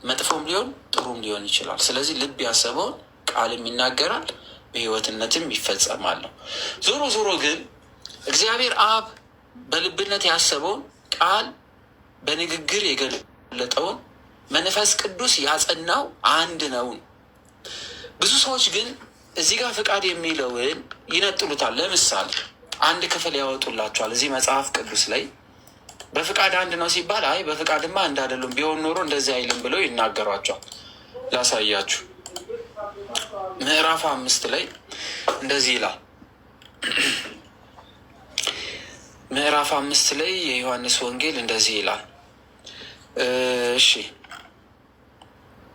መጥፎም ሊሆን ጥሩም ሊሆን ይችላል። ስለዚህ ልብ ያሰበውን ቃልም ይናገራል፣ በህይወትነትም ይፈጸማል ነው። ዞሮ ዞሮ ግን እግዚአብሔር አብ በልብነት ያሰበውን ቃል በንግግር የገለጠውን መንፈስ ቅዱስ ያጸናው አንድ ነው። ብዙ ሰዎች ግን እዚህ ጋር ፍቃድ የሚለውን ይነጥሉታል። ለምሳሌ አንድ ክፍል ያወጡላቸዋል እዚህ መጽሐፍ ቅዱስ ላይ በፍቃድ አንድ ነው ሲባል አይ በፍቃድማ እንዳይደሉም ቢሆን ኖሮ እንደዚህ አይልም ብለው ይናገሯቸዋል። ላሳያችሁ። ምዕራፍ 5 ላይ እንደዚህ ይላል። ምዕራፍ 5 ላይ የዮሐንስ ወንጌል እንደዚህ ይላል። እሺ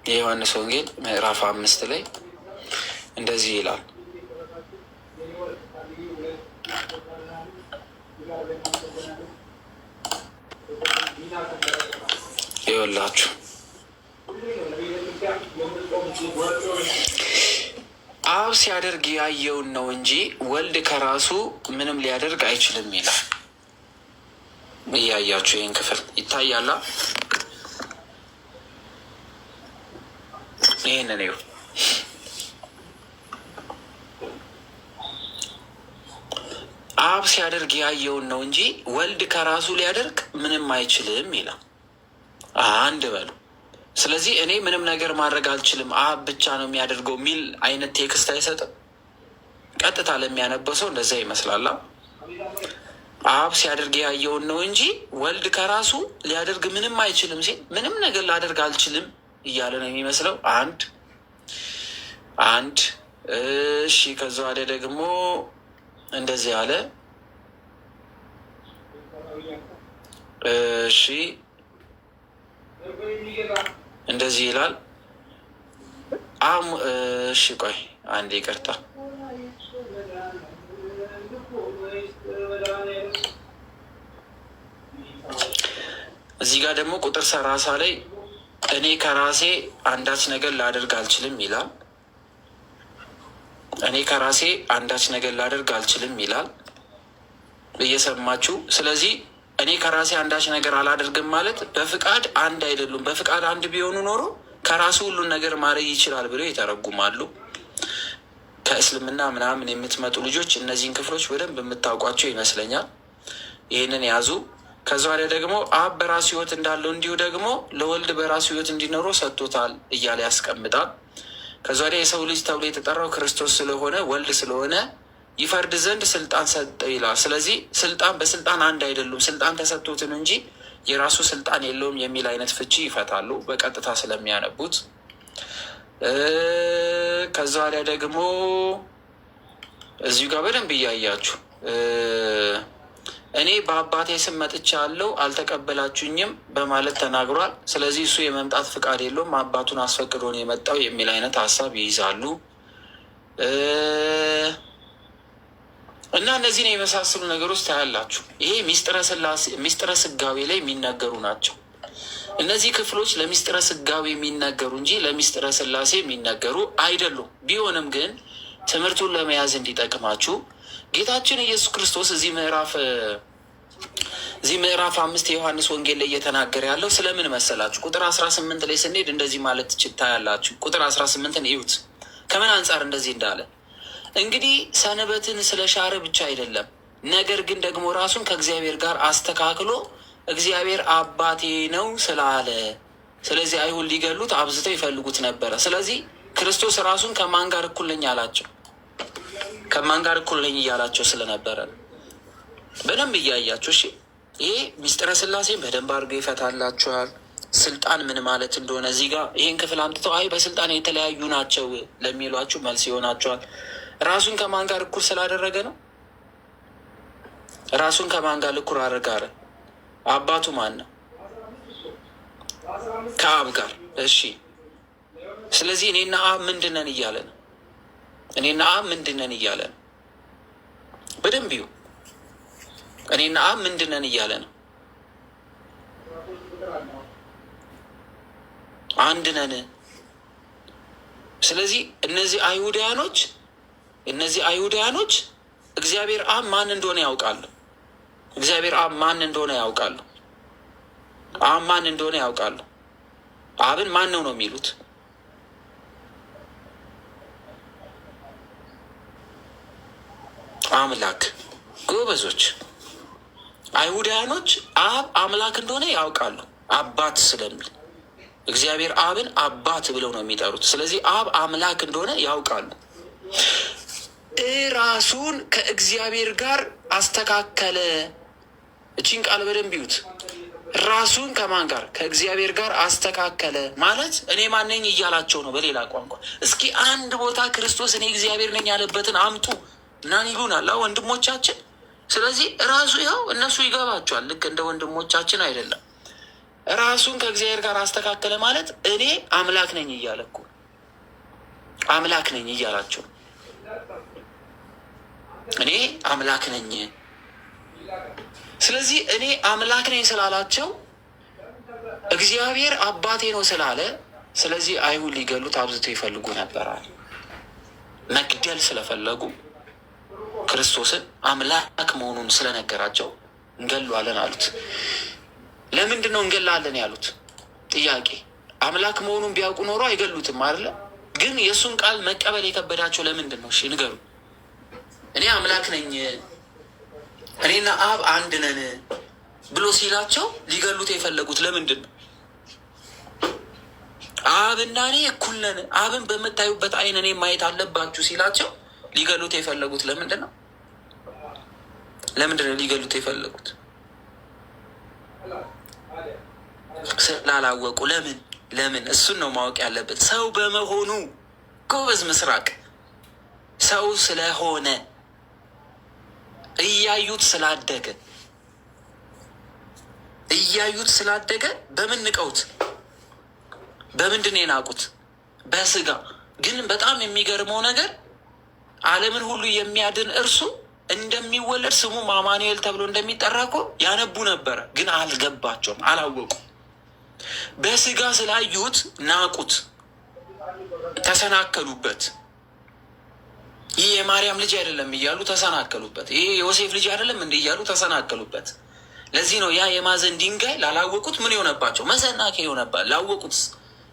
የዮሐንስ ወንጌል ምዕራፍ 5 ላይ እንደዚህ ይላል። ይኸውላችሁ አብ ሲያደርግ ያየውን ነው እንጂ ወልድ ከራሱ ምንም ሊያደርግ አይችልም ይላል። እያያችሁ ይህን ክፍል ይታያላ። ይህንን ይኸው አብ ሲያደርግ ያየውን ነው እንጂ ወልድ ከራሱ ሊያደርግ ምንም አይችልም ይላል። አንድ በሉ። ስለዚህ እኔ ምንም ነገር ማድረግ አልችልም አብ ብቻ ነው የሚያደርገው የሚል አይነት ቴክስት አይሰጥም። ቀጥታ ለሚያነበው ሰው እንደዛ ይመስላል። አብ ሲያደርግ ያየውን ነው እንጂ ወልድ ከራሱ ሊያደርግ ምንም አይችልም ሲል ምንም ነገር ላደርግ አልችልም እያለ ነው የሚመስለው። አንድ እሺ። ከዛ ወደ ደግሞ እንደዚህ አለ። እሺ እንደዚህ ይላል። እሺ ቆይ አንዴ ይቅርታ። እዚህ ጋር ደግሞ ቁጥር 30 ላይ እኔ ከራሴ አንዳች ነገር ላደርግ አልችልም ይላል። እኔ ከራሴ አንዳች ነገር ላደርግ አልችልም ይላል። እየሰማችሁ? ስለዚህ እኔ ከራሴ አንዳች ነገር አላደርግም ማለት በፍቃድ አንድ አይደሉም። በፍቃድ አንድ ቢሆኑ ኖሮ ከራሱ ሁሉን ነገር ማድረግ ይችላል ብለው ይተረጉማሉ። ከእስልምና ምናምን የምትመጡ ልጆች እነዚህን ክፍሎች በደንብ የምታውቋቸው ይመስለኛል። ይህንን ያዙ። ከዛ ላይ ደግሞ አብ በራሱ ሕይወት እንዳለው እንዲሁ ደግሞ ለወልድ በራሱ ሕይወት እንዲኖረው ሰጥቶታል እያለ ያስቀምጣል። ከዛ ላይ የሰው ልጅ ተብሎ የተጠራው ክርስቶስ ስለሆነ ወልድ ስለሆነ ይፈርድ ዘንድ ስልጣን ሰጠው ይላል። ስለዚህ ስልጣን በስልጣን አንድ አይደሉም፣ ስልጣን ተሰጥቶትን እንጂ የራሱ ስልጣን የለውም የሚል አይነት ፍቺ ይፈታሉ በቀጥታ ስለሚያነቡት። ከዛ ላይ ደግሞ እዚሁ ጋር በደንብ እያያችሁ እኔ በአባቴ ስም መጥቻለሁ አልተቀበላችሁኝም በማለት ተናግሯል። ስለዚህ እሱ የመምጣት ፍቃድ የለውም አባቱን አስፈቅዶ ነው የመጣው የሚል አይነት ሀሳብ ይይዛሉ። እና እነዚህን የመሳሰሉ ነገሮች ታያላችሁ። ይሄ ሚስጥረ ስጋዌ ላይ የሚናገሩ ናቸው። እነዚህ ክፍሎች ለሚስጥረ ስጋዌ የሚናገሩ እንጂ ለሚስጥረ ስላሴ የሚናገሩ አይደሉም። ቢሆንም ግን ትምህርቱን ለመያዝ እንዲጠቅማችሁ ጌታችን ኢየሱስ ክርስቶስ እዚህ ምዕራፍ 5 የዮሐንስ ወንጌል ላይ እየተናገረ ያለው ስለምን መሰላችሁ? ቁጥር 18 ላይ ስንሄድ እንደዚህ ማለት ታያላችሁ። ቁጥር 18ን እዩት፣ ከምን አንጻር እንደዚህ እንዳለ። እንግዲህ ሰንበትን ስለ ሻረ ብቻ አይደለም፣ ነገር ግን ደግሞ ራሱን ከእግዚአብሔር ጋር አስተካክሎ እግዚአብሔር አባቴ ነው ስላለ፣ ስለዚህ አይሁድ ሊገሉት አብዝተው ይፈልጉት ነበረ። ስለዚህ ክርስቶስ ራሱን ከማን ጋር እኩል ነኝ አላቸው? ከማን ጋር እኩል ነኝ እያላቸው ስለነበረ በደንብ እያያቸው። እሺ፣ ይሄ ሚስጥረ ስላሴን በደንብ አድርገው ይፈታላቸዋል። ስልጣን ምን ማለት እንደሆነ እዚህ ጋር ይህን ክፍል አምጥተው አይ በስልጣን የተለያዩ ናቸው ለሚሏችሁ መልስ ይሆናቸዋል። ራሱን ከማን ጋር እኩል ስላደረገ ነው። ራሱን ከማን ጋር እኩል አደረጋረ? አባቱ ማን ነው? ከአብ ጋር። እሺ፣ ስለዚህ እኔና አብ ምንድን ነን እያለ ነው። እኔና አብ ምንድን ነን እያለ ነው። በደንብ ይሁ እኔና አብ ምንድን ነን እያለ ነው። አንድ ነን። ስለዚህ እነዚህ አይሁዳያኖች እግዚአብሔር አብ ማን እንደሆነ ያውቃሉ። እግዚአብሔር አብ ማን እንደሆነ ያውቃሉ። አብ ማን እንደሆነ ያውቃሉ። አብን ማን ነው የሚሉት? አምላክ። ጎበዞች። አይሁዳያኖች አብ አምላክ እንደሆነ ያውቃሉ፣ አባት ስለሚል እግዚአብሔር አብን አባት ብለው ነው የሚጠሩት። ስለዚህ አብ አምላክ እንደሆነ ያውቃሉ። ራሱን ከእግዚአብሔር ጋር አስተካከለ። እቺን ቃል በደንብ ይዩት። ራሱን ከማን ጋር? ከእግዚአብሔር ጋር አስተካከለ ማለት እኔ ማነኝ እያላቸው ነው በሌላ ቋንቋ። እስኪ አንድ ቦታ ክርስቶስ እኔ እግዚአብሔር ነኝ ያለበትን አምጡ እናን ይሉናል ወንድሞቻችን። ስለዚህ ራሱ ይኸው እነሱ ይገባቸዋል። ልክ እንደ ወንድሞቻችን አይደለም። ራሱን ከእግዚአብሔር ጋር አስተካከለ ማለት እኔ አምላክ ነኝ እያለ እኮ አምላክ ነኝ እያላቸው፣ እኔ አምላክ ነኝ። ስለዚህ እኔ አምላክ ነኝ ስላላቸው እግዚአብሔር አባቴ ነው ስላለ፣ ስለዚህ አይሁድ ሊገሉት አብዝተው ይፈልጉ ነበራል። መግደል ስለፈለጉ ክርስቶስን አምላክ መሆኑን ስለነገራቸው እንገለዋለን አሉት። ለምንድን ነው እንገላለን ያሉት? ጥያቄ። አምላክ መሆኑን ቢያውቁ ኖሮ አይገሉትም አይደለ? ግን የእሱን ቃል መቀበል የከበዳቸው ለምንድን ነው? እሺ ንገሩ። እኔ አምላክ ነኝ፣ እኔና አብ አንድ ነን ብሎ ሲላቸው ሊገሉት የፈለጉት ለምንድን ነው? አብና እኔ እኩል ነን፣ አብን በምታዩበት አይን እኔ ማየት አለባችሁ ሲላቸው ሊገሉት የፈለጉት ለምንድን ነው? ለምንድን ነው ሊገሉት የፈለጉት? ስላላወቁ። ለምን? እሱን ነው ማወቅ ያለበት። ሰው በመሆኑ ጎበዝ ምስራቅ፣ ሰው ስለሆነ እያዩት ስላደገ በምን ንቀውት? በምንድን የናቁት? በስጋ። ግን በጣም የሚገርመው ነገር ዓለምን ሁሉ የሚያድን እርሱ እንደሚወለድ ስሙ አማኑኤል ተብሎ እንደሚጠራ እኮ ያነቡ ነበረ። ግን አልገባቸውም፣ አላወቁም። በስጋ ስላዩት ናቁት፣ ተሰናከሉበት። ይህ የማርያም ልጅ አይደለም እያሉ ተሰናከሉበት። ይህ የዮሴፍ ልጅ አይደለም እንዲህ እያሉ ተሰናከሉበት። ለዚህ ነው ያ የማዕዘን ድንጋይ ላላወቁት ምን የሆነባቸው? መሰናከያ የሆነባቸው። ላወቁት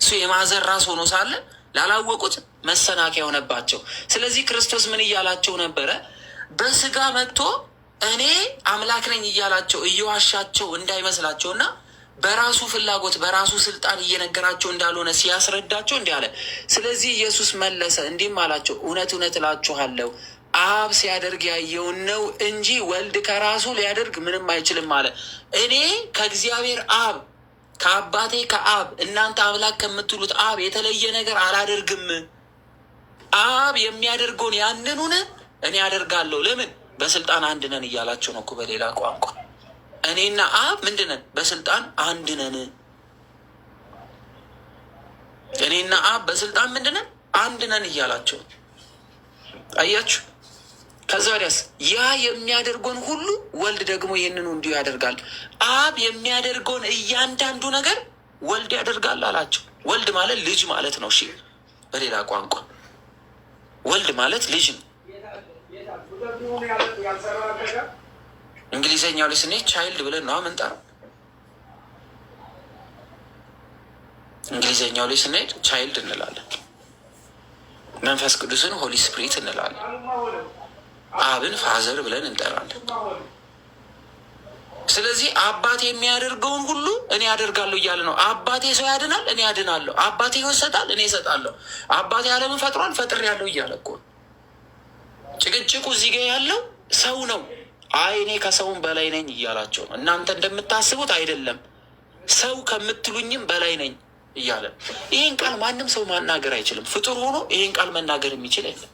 እሱ የማዕዘን ራስ ሆኖ ሳለ ላላወቁት መሰናከያ ሆነባቸው። ስለዚህ ክርስቶስ ምን እያላቸው ነበረ? በስጋ መጥቶ እኔ አምላክ ነኝ እያላቸው እየዋሻቸው እንዳይመስላቸውና በራሱ ፍላጎት በራሱ ስልጣን እየነገራቸው እንዳልሆነ ሲያስረዳቸው እንዲህ አለ። ስለዚህ ኢየሱስ መለሰ እንዲህም አላቸው፣ እውነት እውነት እላችኋለሁ አብ ሲያደርግ ያየውን ነው እንጂ ወልድ ከራሱ ሊያደርግ ምንም አይችልም አለ። እኔ ከእግዚአብሔር አብ ከአባቴ ከአብ እናንተ አምላክ ከምትሉት አብ የተለየ ነገር አላደርግም። አብ የሚያደርገውን ያንኑን እኔ አደርጋለሁ። ለምን? በስልጣን አንድ ነን እያላቸው ነው እኮ በሌላ ቋንቋ። እኔና አብ ምንድን ነን? በስልጣን አንድ ነን። እኔና አብ በስልጣን ምንድን ነን? አንድ ነን እያላቸው አያችሁ። ከዛ ወዲያስ ያ የሚያደርገውን ሁሉ ወልድ ደግሞ ይህንኑ እንዲሁ ያደርጋል። አብ የሚያደርገውን እያንዳንዱ ነገር ወልድ ያደርጋል አላቸው። ወልድ ማለት ልጅ ማለት ነው። እሺ፣ በሌላ ቋንቋ ወልድ ማለት ልጅ ነው። እንግሊዘኛው ላይ ስንሄድ ቻይልድ ብለን ነው ምንጠራው። እንግሊዘኛው ላይ ስንሄድ ቻይልድ እንላለን። መንፈስ ቅዱስን ሆሊ ስፕሪት እንላለን። አብን ፋዘር ብለን እንጠራለን። ስለዚህ አባቴ የሚያደርገውን ሁሉ እኔ ያደርጋለሁ እያለ ነው። አባቴ ሰው ያድናል፣ እኔ ያድናለሁ። አባቴ ይሰጣል፣ እኔ እሰጣለሁ። አባቴ ዓለምን ፈጥሯል፣ ፈጥሬያለሁ እያለ እኮ ነው። ጭቅጭቁ እዚህ ጋ ያለው ሰው ነው። አይ እኔ ከሰውም በላይ ነኝ እያላቸው ነው። እናንተ እንደምታስቡት አይደለም፣ ሰው ከምትሉኝም በላይ ነኝ እያለ ይህን ቃል ማንም ሰው ማናገር አይችልም። ፍጡር ሆኖ ይህን ቃል መናገር የሚችል የለም።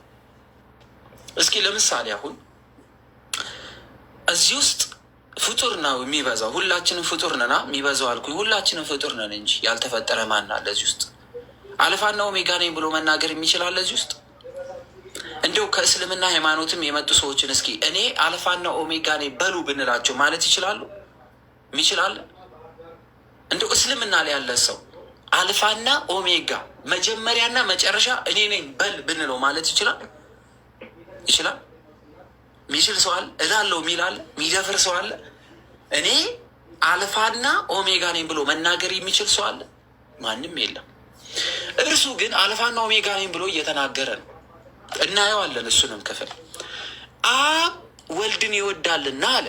እስኪ ለምሳሌ አሁን እዚህ ውስጥ ፍጡር ነው የሚበዛው። ሁላችንም ፍጡር ነና የሚበዛው አልኩኝ። ሁላችንም ፍጡር ነን እንጂ ያልተፈጠረ ማን አለ እዚህ ውስጥ? አልፋና ኦሜጋ ነኝ ብሎ መናገር የሚችላል እዚህ ውስጥ? እንዲሁ ከእስልምና ሃይማኖትም የመጡ ሰዎችን እስኪ እኔ አልፋና ኦሜጋ ነኝ በሉ ብንላቸው ማለት ይችላሉ? የሚችላለ? እንዲሁ እስልምና ላይ ያለ ሰው አልፋና ኦሜጋ መጀመሪያና መጨረሻ እኔ ነኝ በል ብንለው ማለት ይችላል? ይችላል? የሚችል ሰው አለ? እላለሁ የሚል አለ? የሚደፍር ሰው አለ? እኔ አልፋና ኦሜጋ ነኝ ብሎ መናገር የሚችል ሰው አለ? ማንም የለም። እርሱ ግን አልፋና ኦሜጋ ነኝ ብሎ እየተናገረ ነው። እናየዋለን። እሱንም ክፍል አብ ወልድን ይወዳልና አለ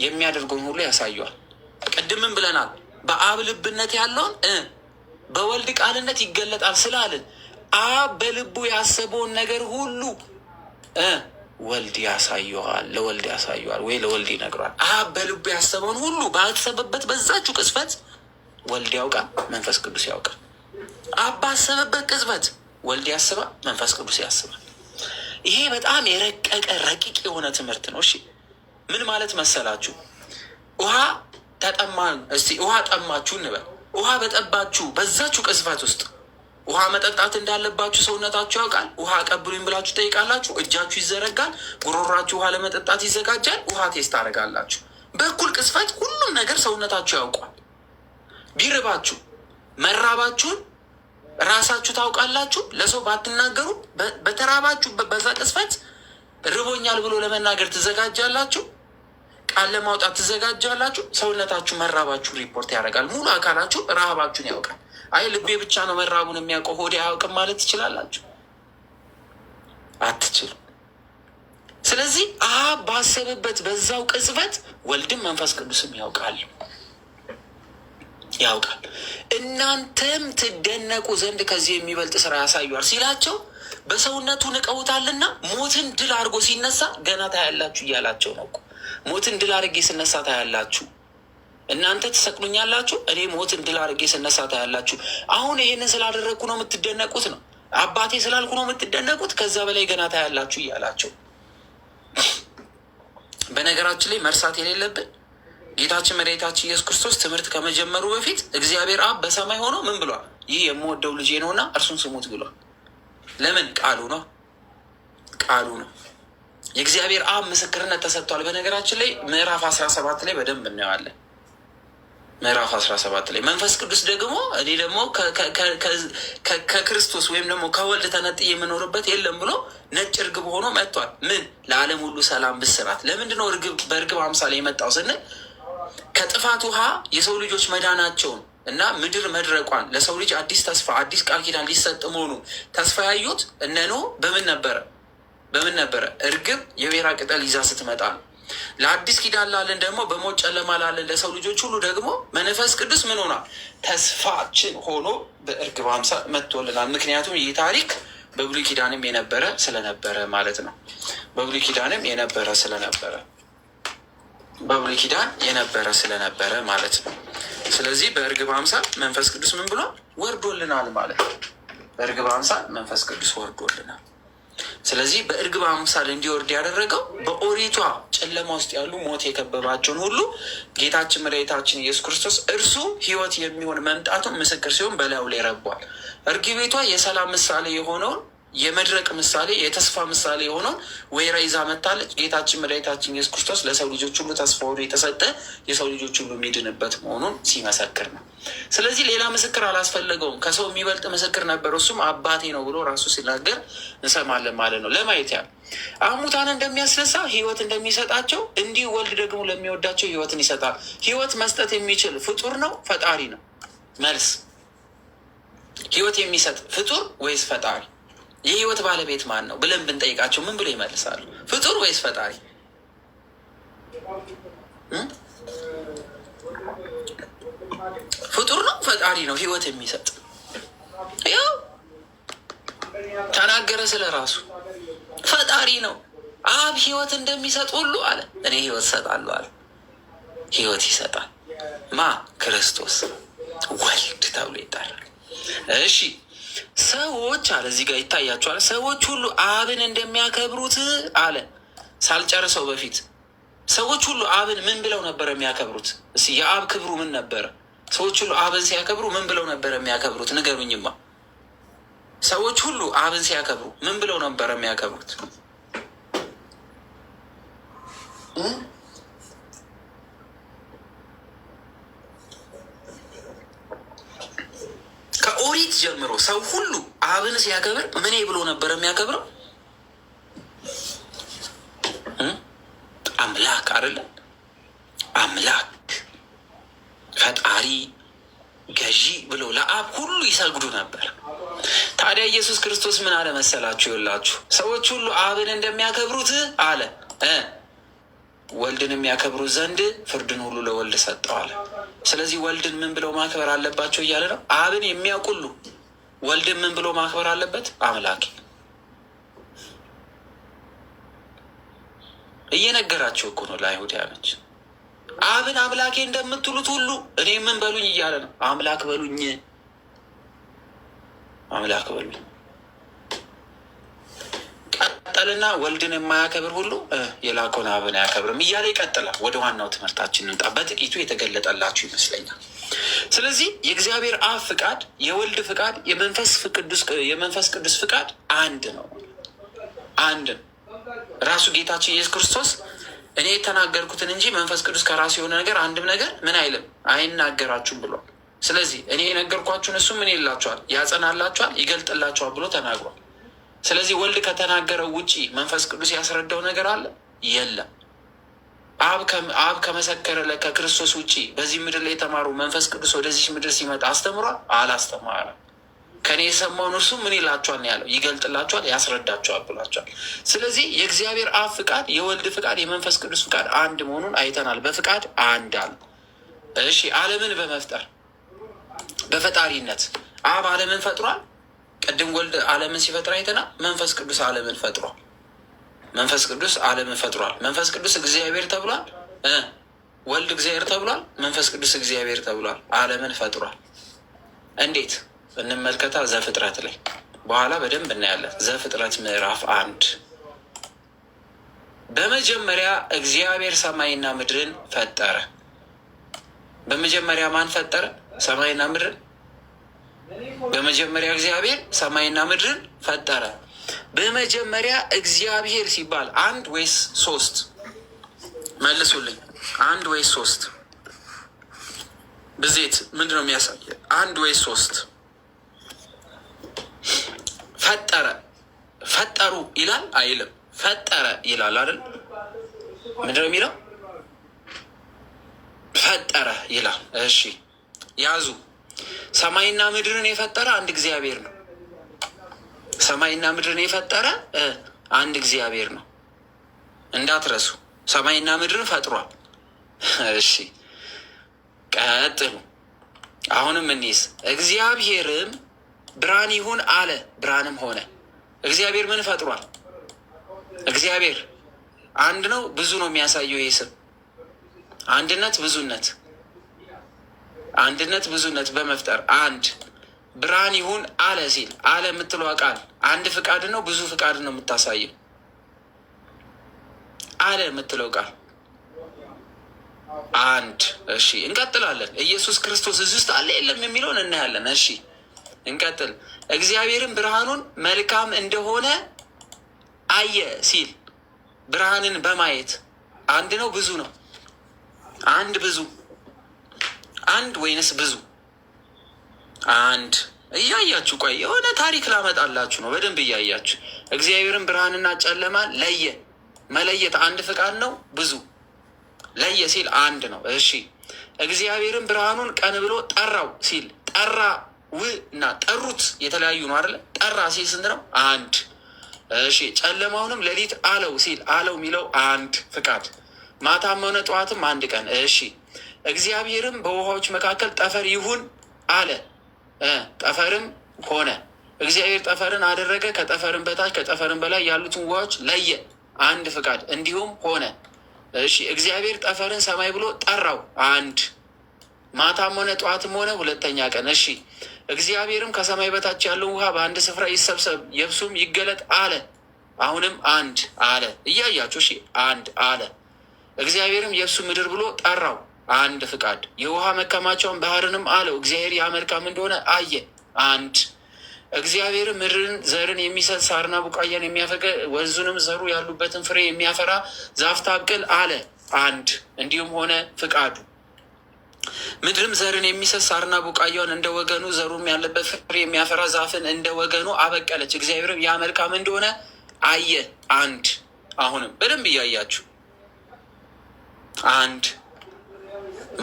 የሚያደርገውን ሁሉ ያሳየዋል። ቅድምም ብለናል። በአብ ልብነት ያለውን በወልድ ቃልነት ይገለጣል ስላልን አብ በልቡ ያሰበውን ነገር ሁሉ ወልድ ያሳየዋል፣ ለወልድ ያሳየዋል ወይ ለወልድ ይነግረዋል። አብ በልቡ ያሰበውን ሁሉ ባሰበበት በዛችሁ ቅጽበት ወልድ ያውቃል፣ መንፈስ ቅዱስ ያውቃል። አብ ባሰበበት ቅጽበት ወልድ ያስባል፣ መንፈስ ቅዱስ ያስባል። ይሄ በጣም የረቀቀ ረቂቅ የሆነ ትምህርት ነው። እሺ ምን ማለት መሰላችሁ? ውሃ ተጠማን፣ እስቲ ውሃ ጠማችሁ እንበል። ውሃ በጠባችሁ በዛችሁ ቅጽበት ውስጥ ውሃ መጠጣት እንዳለባችሁ ሰውነታችሁ ያውቃል። ውሃ ቀብሉኝ ብላችሁ ጠይቃላችሁ፣ እጃችሁ ይዘረጋል፣ ጉሮሯችሁ ውሃ ለመጠጣት ይዘጋጃል፣ ውሃ ቴስት ታደርጋላችሁ። በእኩል ቅጽበት ሁሉም ነገር ሰውነታችሁ ያውቋል። ቢርባችሁ መራባችሁን ራሳችሁ ታውቃላችሁ። ለሰው ባትናገሩ በተራባችሁ በዛ ቅጽበት ርቦኛል ብሎ ለመናገር ትዘጋጃላችሁ፣ ቃል ለማውጣት ትዘጋጃላችሁ። ሰውነታችሁ መራባችሁ ሪፖርት ያደርጋል። ሙሉ አካላችሁ ረሃባችሁን ያውቃል። አይ ልቤ ብቻ ነው መራቡን የሚያውቀው ሆዴ አያውቅም ማለት ትችላላችሁ? አትችሉ። ስለዚህ አብ ባሰበበት በዛው ቅጽበት ወልድም መንፈስ ቅዱስም ያውቃል። እናንተም ትደነቁ ዘንድ ከዚህ የሚበልጥ ስራ ያሳዩዋል ሲላቸው በሰውነቱ ንቀውታልና ሞትን ድል አድርጎ ሲነሳ ገና ታያላችሁ እያላቸው ነው። ሞትን ድል አድርጌ ስነሳ ታያላችሁ። እናንተ ትሰቅሉኛላችሁ፣ እኔ ሞትን ድል አድርጌ ስነሳ ታያላችሁ። አሁን ይሄንን ስላደረግኩ ነው የምትደነቁት ነው። አባቴ ስላልኩ ነው የምትደነቁት። ከዛ በላይ ገና ታያላችሁ እያላቸው። በነገራችን ላይ መርሳት የሌለብን ጌታችን መድኃኒታችን ኢየሱስ ክርስቶስ ትምህርት ከመጀመሩ በፊት እግዚአብሔር አብ በሰማይ ሆኖ ምን ብሏል? ይህ የምወደው ልጄ ነውና እርሱን ስሙት ብሏል። ለምን? ቃሉ ነው። የእግዚአብሔር አብ ምስክርነት ተሰጥቷል። በነገራችን ላይ ምዕራፍ 17 ላይ በደንብ እናየዋለን። ምዕራፍ 17 ላይ መንፈስ ቅዱስ ደግሞ እኔ ደግሞ ከክርስቶስ ወይም ደግሞ ከወልድ ተነጥዬ የምኖርበት የለም ብሎ ነጭ እርግብ ሆኖ መጥቷል። ምን? ለዓለም ሁሉ ሰላም ብስራት። ለምንድነው እርግብ በእርግብ አምሳል የመጣው ስንል ከጥፋት ውሃ የሰው ልጆች መዳናቸውን እና ምድር መድረቋን ለሰው ልጅ አዲስ ተስፋ አዲስ ቃል ኪዳን ሊሰጥ መሆኑ ተስፋ ያዩት እነ ኖህ በምን ነበረ? እርግብ የቤራ ቅጠል ይዛ ስትመጣ ነው። ለአዲስ ኪዳን ላለን ደግሞ በሞት ጨለማ ላለን ለሰው ልጆች ሁሉ ደግሞ መንፈስ ቅዱስ ምን ሆኗል? ተስፋችን ሆኖ በእርግብ አምሳል መጥቶልናል። ምክንያቱም ይህ ታሪክ በብሉይ ኪዳንም የነበረ ስለነበረ ማለት ነው። በብሉይ ኪዳንም የነበረ ስለነበረ ማለት ነው። ስለዚህ በእርግብ አምሳል መንፈስ ቅዱስ ምን ብሎ ወርዶልናል ማለት ነው። በእርግብ አምሳል መንፈስ ቅዱስ ወርዶልናል። ስለዚህ በእርግብ አምሳል እንዲወርድ ያደረገው በኦሪቷ ጨለማ ውስጥ ያሉ ሞት የከበባቸውን ሁሉ ጌታችን መድኃኒታችን ኢየሱስ ክርስቶስ እርሱ ሕይወት የሚሆን መምጣቱን ምስክር ሲሆን በላዩ ላይ ረቧል። እርግቤቷ የሰላም ምሳሌ የሆነውን የመድረቅ ምሳሌ የተስፋ ምሳሌ የሆነውን ወይራ ይዛ መታለች። ጌታችን መድኃኒታችን ኢየሱስ ክርስቶስ ለሰው ልጆች ሁሉ ተስፋ ሆኖ የተሰጠ የሰው ልጆች ሁሉ የሚድንበት መሆኑን ሲመሰክር ነው። ስለዚህ ሌላ ምስክር አላስፈለገውም። ከሰው የሚበልጥ ምስክር ነበር። እሱም አባቴ ነው ብሎ ራሱ ሲናገር እንሰማለን ማለት ነው። ለማየት ያህል አሁን ሙታንን እንደሚያስነሳ ሕይወት እንደሚሰጣቸው እንዲህ ወልድ ደግሞ ለሚወዳቸው ሕይወትን ይሰጣል። ሕይወት መስጠት የሚችል ፍጡር ነው ፈጣሪ ነው? መልስ ሕይወት የሚሰጥ ፍጡር ወይስ ፈጣሪ? የህይወት ባለቤት ማን ነው ብለን ብንጠይቃቸው ምን ብሎ ይመልሳሉ? ፍጡር ወይስ ፈጣሪ? ፍጡር ነው ፈጣሪ ነው ህይወት የሚሰጥ? ያው ተናገረ ስለ ራሱ ፈጣሪ ነው። አብ ህይወት እንደሚሰጥ ሁሉ አለ እኔ ህይወት እሰጣለሁ አለ። ህይወት ይሰጣል ማ? ክርስቶስ ወልድ ተብሎ ይጠራል። እሺ ሰዎች አለ እዚህ ጋር ይታያቸዋል። ሰዎች ሁሉ አብን እንደሚያከብሩት አለ። ሳልጨርሰው በፊት ሰዎች ሁሉ አብን ምን ብለው ነበር የሚያከብሩት? እስኪ የአብ ክብሩ ምን ነበረ? ሰዎች ሁሉ አብን ሲያከብሩ ምን ብለው ነበር የሚያከብሩት? ንገሩኝማ። ሰዎች ሁሉ አብን ሲያከብሩ ምን ብለው ነበር የሚያከብሩት? ከኦሪት ጀምሮ ሰው ሁሉ አብን ሲያከብር ምን ብሎ ነበር የሚያከብረው? አምላክ አይደለም? አምላክ ፈጣሪ ገዢ ብሎ ለአብ ሁሉ ይሰግዱ ነበር። ታዲያ ኢየሱስ ክርስቶስ ምን አለ መሰላችሁ? ይላችሁ ሰዎች ሁሉ አብን እንደሚያከብሩት አለ ወልድን የሚያከብሩት ዘንድ ፍርድን ሁሉ ለወልድ ሰጠዋል። ስለዚህ ወልድን ምን ብለው ማክበር አለባቸው እያለ ነው። አብን የሚያውቁሉ ወልድን ምን ብሎ ማክበር አለበት? አምላኬ እየነገራቸው እኮ ነው ለአይሁዳውያኖች። አብን አምላኬ እንደምትሉት ሁሉ እኔ ምን በሉኝ እያለ ነው። አምላክ በሉኝ፣ አምላክ በሉኝ። ቀጠልና ወልድን የማያከብር ሁሉ የላከውን አብን አያከብርም እያለ ይቀጥላል። ወደ ዋናው ትምህርታችን እንምጣ። በጥቂቱ የተገለጠላችሁ ይመስለኛል። ስለዚህ የእግዚአብሔር አብ ፍቃድ፣ የወልድ ፍቃድ፣ የመንፈስ ቅዱስ ፍቃድ አንድ ነው። አንድ ራሱ ጌታችን ኢየሱስ ክርስቶስ እኔ የተናገርኩትን እንጂ መንፈስ ቅዱስ ከራሱ የሆነ ነገር አንድም ነገር ምን አይልም አይናገራችሁም ብሏል። ስለዚህ እኔ የነገርኳችሁን እሱ ምን ይላችኋል? ያጸናላችኋል፣ ይገልጥላችኋል ብሎ ተናግሯል። ስለዚህ ወልድ ከተናገረው ውጪ መንፈስ ቅዱስ ያስረዳው ነገር አለ? የለም። አብ ከመሰከረ ከክርስቶስ ውጪ በዚህ ምድር ላይ የተማሩ መንፈስ ቅዱስ ወደዚህ ምድር ሲመጣ አስተምሯል? አላስተማረም። ከኔ የሰማውን እርሱ ምን ይላችኋል ያለው? ይገልጥላችኋል፣ ያስረዳችኋል ብሏቸዋል። ስለዚህ የእግዚአብሔር አብ ፍቃድ፣ የወልድ ፍቃድ፣ የመንፈስ ቅዱስ ፍቃድ አንድ መሆኑን አይተናል። በፍቃድ አንድ አለ። እሺ፣ ዓለምን በመፍጠር በፈጣሪነት አብ ዓለምን ፈጥሯል። ቅድም ወልድ ዓለምን ሲፈጥር አይተናል። መንፈስ ቅዱስ ዓለምን ፈጥሯል። መንፈስ ቅዱስ ዓለምን ፈጥሯል። መንፈስ ቅዱስ እግዚአብሔር ተብሏል። ወልድ እግዚአብሔር ተብሏል። መንፈስ ቅዱስ እግዚአብሔር ተብሏል። ዓለምን ፈጥሯል። እንዴት እንመልከታ? ዘፍጥረት ላይ በኋላ በደንብ እናያለን። ዘፍጥረት ምዕራፍ 1 በመጀመሪያ እግዚአብሔር ሰማይና ምድርን ፈጠረ። በመጀመሪያ ማን ፈጠረ? ሰማይና ምድርን። በመጀመሪያ እግዚአብሔር ሰማይና ምድርን ፈጠረ። በመጀመሪያ እግዚአብሔር ሲባል አንድ ወይስ ሶስት? መልሱልኝ። አንድ ወይስ ሶስት? ብዜት ምንድን ነው የሚያሳየ? አንድ ወይስ ሶስት? ፈጠረ ፈጠሩ ይላል አይልም? ፈጠረ ይላል አይደል? ምንድን ነው የሚለው? ፈጠረ ይላል። እሺ ያዙ። ሰማይና ምድርን የፈጠረ አንድ እግዚአብሔር ነው። ሰማይና ምድርን የፈጠረ አንድ እግዚአብሔር ነው። እንዳትረሱ፣ ሰማይና ምድርን ፈጥሯል። እሺ ቀጥሉ። አሁንም እንይዝ። እግዚአብሔርም ብርሃን ይሁን አለ፣ ብርሃንም ሆነ። እግዚአብሔር ምን ፈጥሯል? እግዚአብሔር አንድ ነው ብዙ ነው የሚያሳየው ይህ ስም? አንድነት ብዙነት፣ አንድነት ብዙነት በመፍጠር አንድ። ብርሃን ይሁን አለ ሲል አለ የምትለው ቃል አንድ ፍቃድ ነው ብዙ ፍቃድ ነው የምታሳየው? አለ የምትለው ቃል አንድ። እሺ እንቀጥላለን። ኢየሱስ ክርስቶስ እዚህ ውስጥ አለ የለም የሚለውን እናያለን። እሺ እንቀጥል። እግዚአብሔርም ብርሃኑን መልካም እንደሆነ አየ ሲል ብርሃንን በማየት አንድ ነው ብዙ ነው? አንድ ብዙ፣ አንድ ወይንስ ብዙ? አንድ። እያያችሁ ቆይ የሆነ ታሪክ ላመጣላችሁ ነው። በደንብ እያያችሁ። እግዚአብሔርም ብርሃንና ጨለማን ለየ። መለየት አንድ ፍቃድ ነው ብዙ? ለየ ሲል አንድ ነው። እሺ እግዚአብሔርም ብርሃኑን ቀን ብሎ ጠራው ሲል ጠራ እና ጠሩት የተለያዩ ነው አይደለ? ጠራ ሲል ስንት ነው? አንድ። እሺ ጨለማውንም ሌሊት አለው ሲል አለው የሚለው አንድ ፍቃድ። ማታም ሆነ ጠዋትም አንድ ቀን። እሺ እግዚአብሔርም በውሃዎች መካከል ጠፈር ይሁን አለ፣ ጠፈርም ሆነ። እግዚአብሔር ጠፈርን አደረገ፣ ከጠፈርን በታች ከጠፈርን በላይ ያሉትን ውሃዎች ለየ፣ አንድ ፍቃድ። እንዲሁም ሆነ። እሺ እግዚአብሔር ጠፈርን ሰማይ ብሎ ጠራው፣ አንድ። ማታም ሆነ ጠዋትም ሆነ ሁለተኛ ቀን። እሺ እግዚአብሔርም ከሰማይ በታች ያለውን ውሃ በአንድ ስፍራ ይሰብሰብ፣ የብሱም ይገለጥ አለ፣ አሁንም አንድ አለ። እያያችሁ እሺ አንድ አለ። እግዚአብሔርም የብሱ ምድር ብሎ ጠራው፣ አንድ ፍቃድ። የውሃ መከማቻውን ባህርንም አለው። እግዚአብሔር ያ መልካም እንደሆነ አየ፣ አንድ። እግዚአብሔር ምድርን ዘርን የሚሰጥ ሳርና ቡቃያን የሚያፈቀ ወንዙንም ዘሩ ያሉበትን ፍሬ የሚያፈራ ዛፍ ታብቅል አለ፣ አንድ። እንዲሁም ሆነ ፍቃዱ። ምድርም ዘርን የሚሰጥ ሳርና ቡቃያውን እንደ ወገኑ ዘሩም ያለበት ፍሬ የሚያፈራ ዛፍን እንደ ወገኑ አበቀለች። እግዚአብሔርም ያ መልካም እንደሆነ አየ፣ አንድ። አሁንም በደንብ እያያችሁ አንድ።